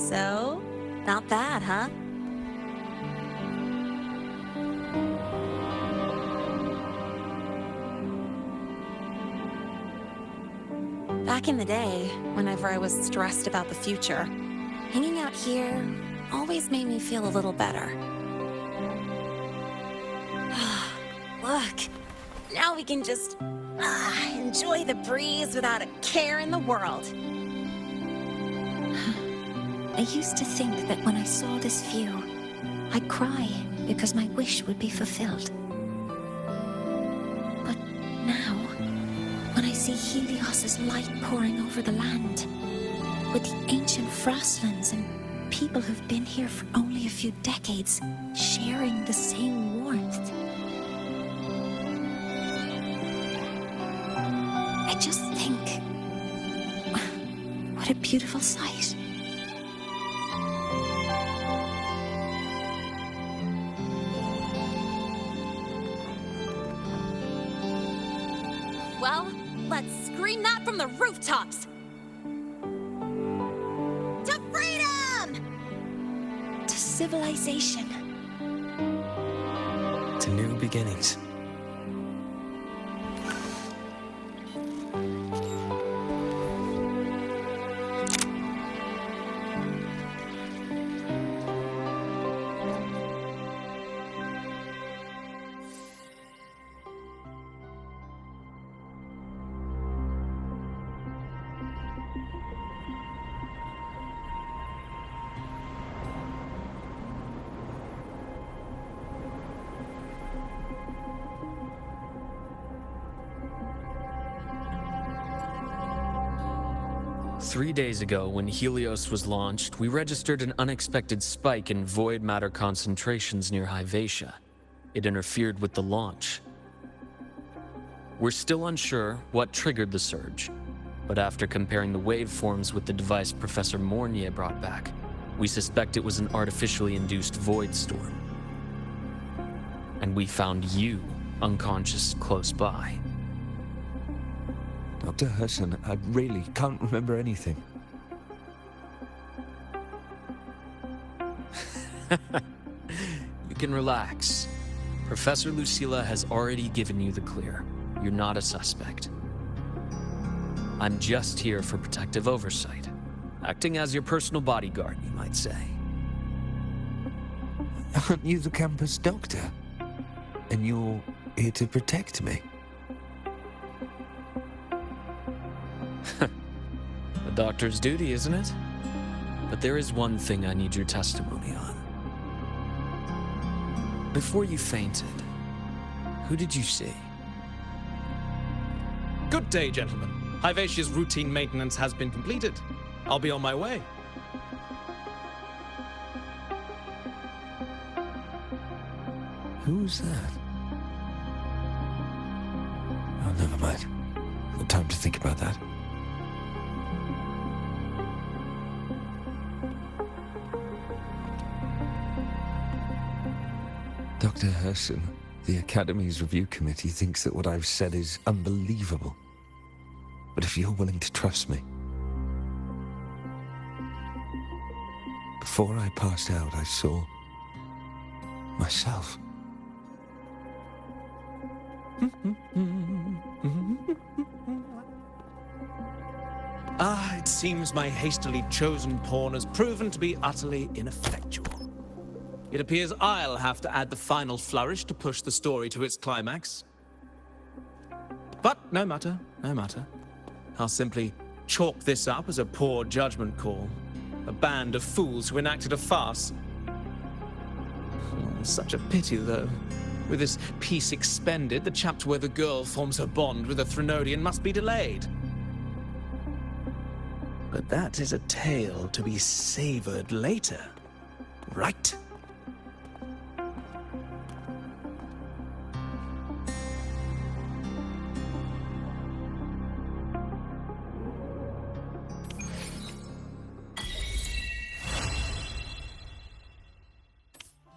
So, not bad, huh? Back in the day, whenever I was stressed about the future, hanging out here always made me feel a little better. Look, now we can just enjoy the breeze without a care in the world. I used to think that when I saw this view, I'd cry because my wish would be fulfilled. But now, when I see Helios's light pouring over the land, with the ancient frostlands and people who've been here for only a few decades sharing the same warmth, I just think, what a beautiful sight. Well, let's scream that from the rooftops! To freedom! To civilization. To new beginnings. Three days ago, when Helios was launched, we registered an unexpected spike in void matter concentrations near Hyvatia. It interfered with the launch. We're still unsure what triggered the surge, but after comparing the waveforms with the device Professor Mornier brought back, we suspect it was an artificially induced void storm. And we found you unconscious close by. Dr. Hudson, I really can't remember anything. You can relax. Professor Lucilla has already given you the clear. You're not a suspect. I'm just here for protective oversight. Acting as your personal bodyguard, you might say. Aren't you the campus doctor? And you're here to protect me? The doctor's duty, isn't it? But there is one thing I need your testimony on. Before you fainted, who did you see? Good day, gentlemen. Hyvatia's routine maintenance has been completed. I'll be on my way. Who's that? Oh, never mind. No time to think about that. Dr. Herson, the Academy's review committee thinks that what I've said is unbelievable. But if you're willing to trust me... Before I passed out, I saw... myself. It seems my hastily chosen pawn has proven to be utterly ineffectual. It appears I'll have to add the final flourish to push the story to its climax. But no matter, no matter. I'll simply chalk this up as a poor judgment call. A band of fools who enacted a farce. Such a pity, though. With this piece expended, the chapter where the girl forms her bond with a Threnodian must be delayed. But that is a tale to be savored later, right?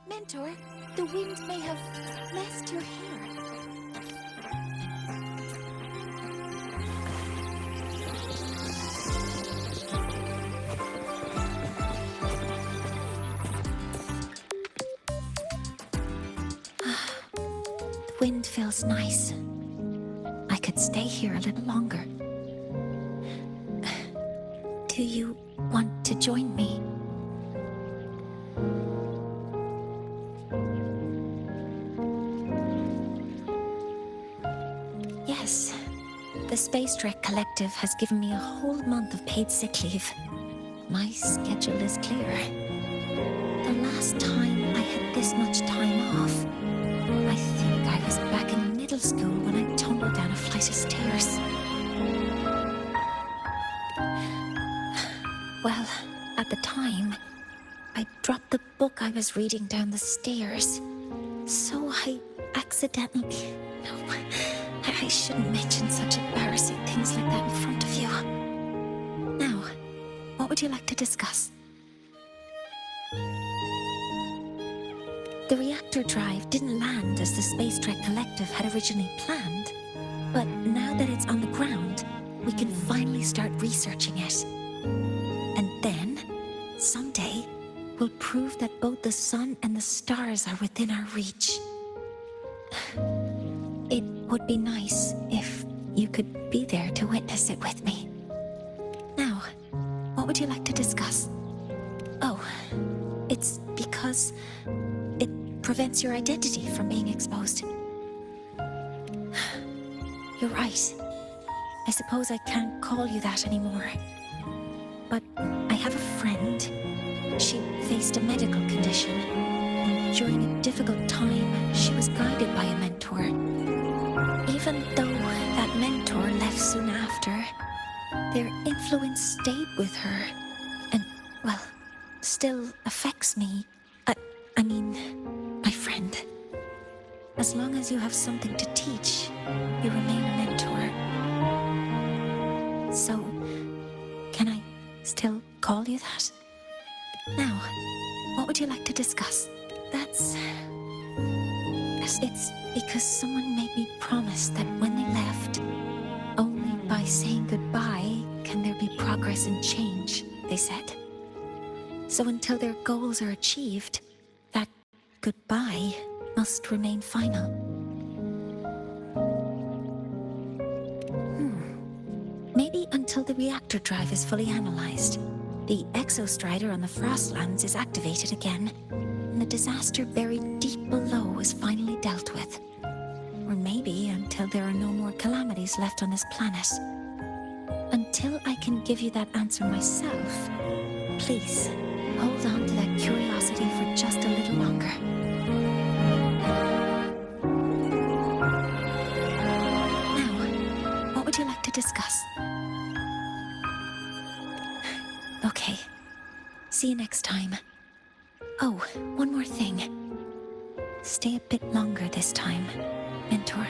Mentor, the wind may have messed your hair. wind feels nice. I could stay here a little longer. Do you want to join me? Yes. The Space Trek Collective has given me a whole month of paid sick leave. My schedule is clear. The last time I had this much time off, I think I was back in middle school when I tumbled down a flight of stairs. Well, at the time, I dropped the book I was reading down the stairs. So I accidentally... No, I shouldn't mention such embarrassing things like that in front of you. Now, what would you like to discuss? The reactor drive didn't land as the Space Trek Collective had originally planned, but now that it's on the ground, we can finally start researching it. And then, someday, we'll prove that both the sun and the stars are within our reach. It would be nice if you could be there to witness it with me. Now, what would you like to discuss? Oh, it's because it prevents your identity from being exposed. You're right. I suppose I can't call you that anymore. But I have a friend. She faced a medical condition, and during a difficult time, she was guided by a mentor. Even though that mentor left soon after, their influence stayed with her and, well, still affects me. I mean, my friend. As long as you have something to teach, you remain a mentor. So, can I still call you that? Now, what would you like to discuss? It's because someone made me promise that when they left, only by saying goodbye can there be progress and change, they said. So until their goals are achieved, that goodbye must remain final. Maybe until the reactor drive is fully analyzed, the exostrider on the Frostlands is activated again, and the disaster buried deep below is finally dealt with. Or maybe until there are no more calamities left on this planet. Until I can give you that answer myself, please hold on to that curiosity for just a little longer. Now, what would you like to discuss? Okay. See you next time. Oh, one more thing. Stay a bit longer this time, Mentor.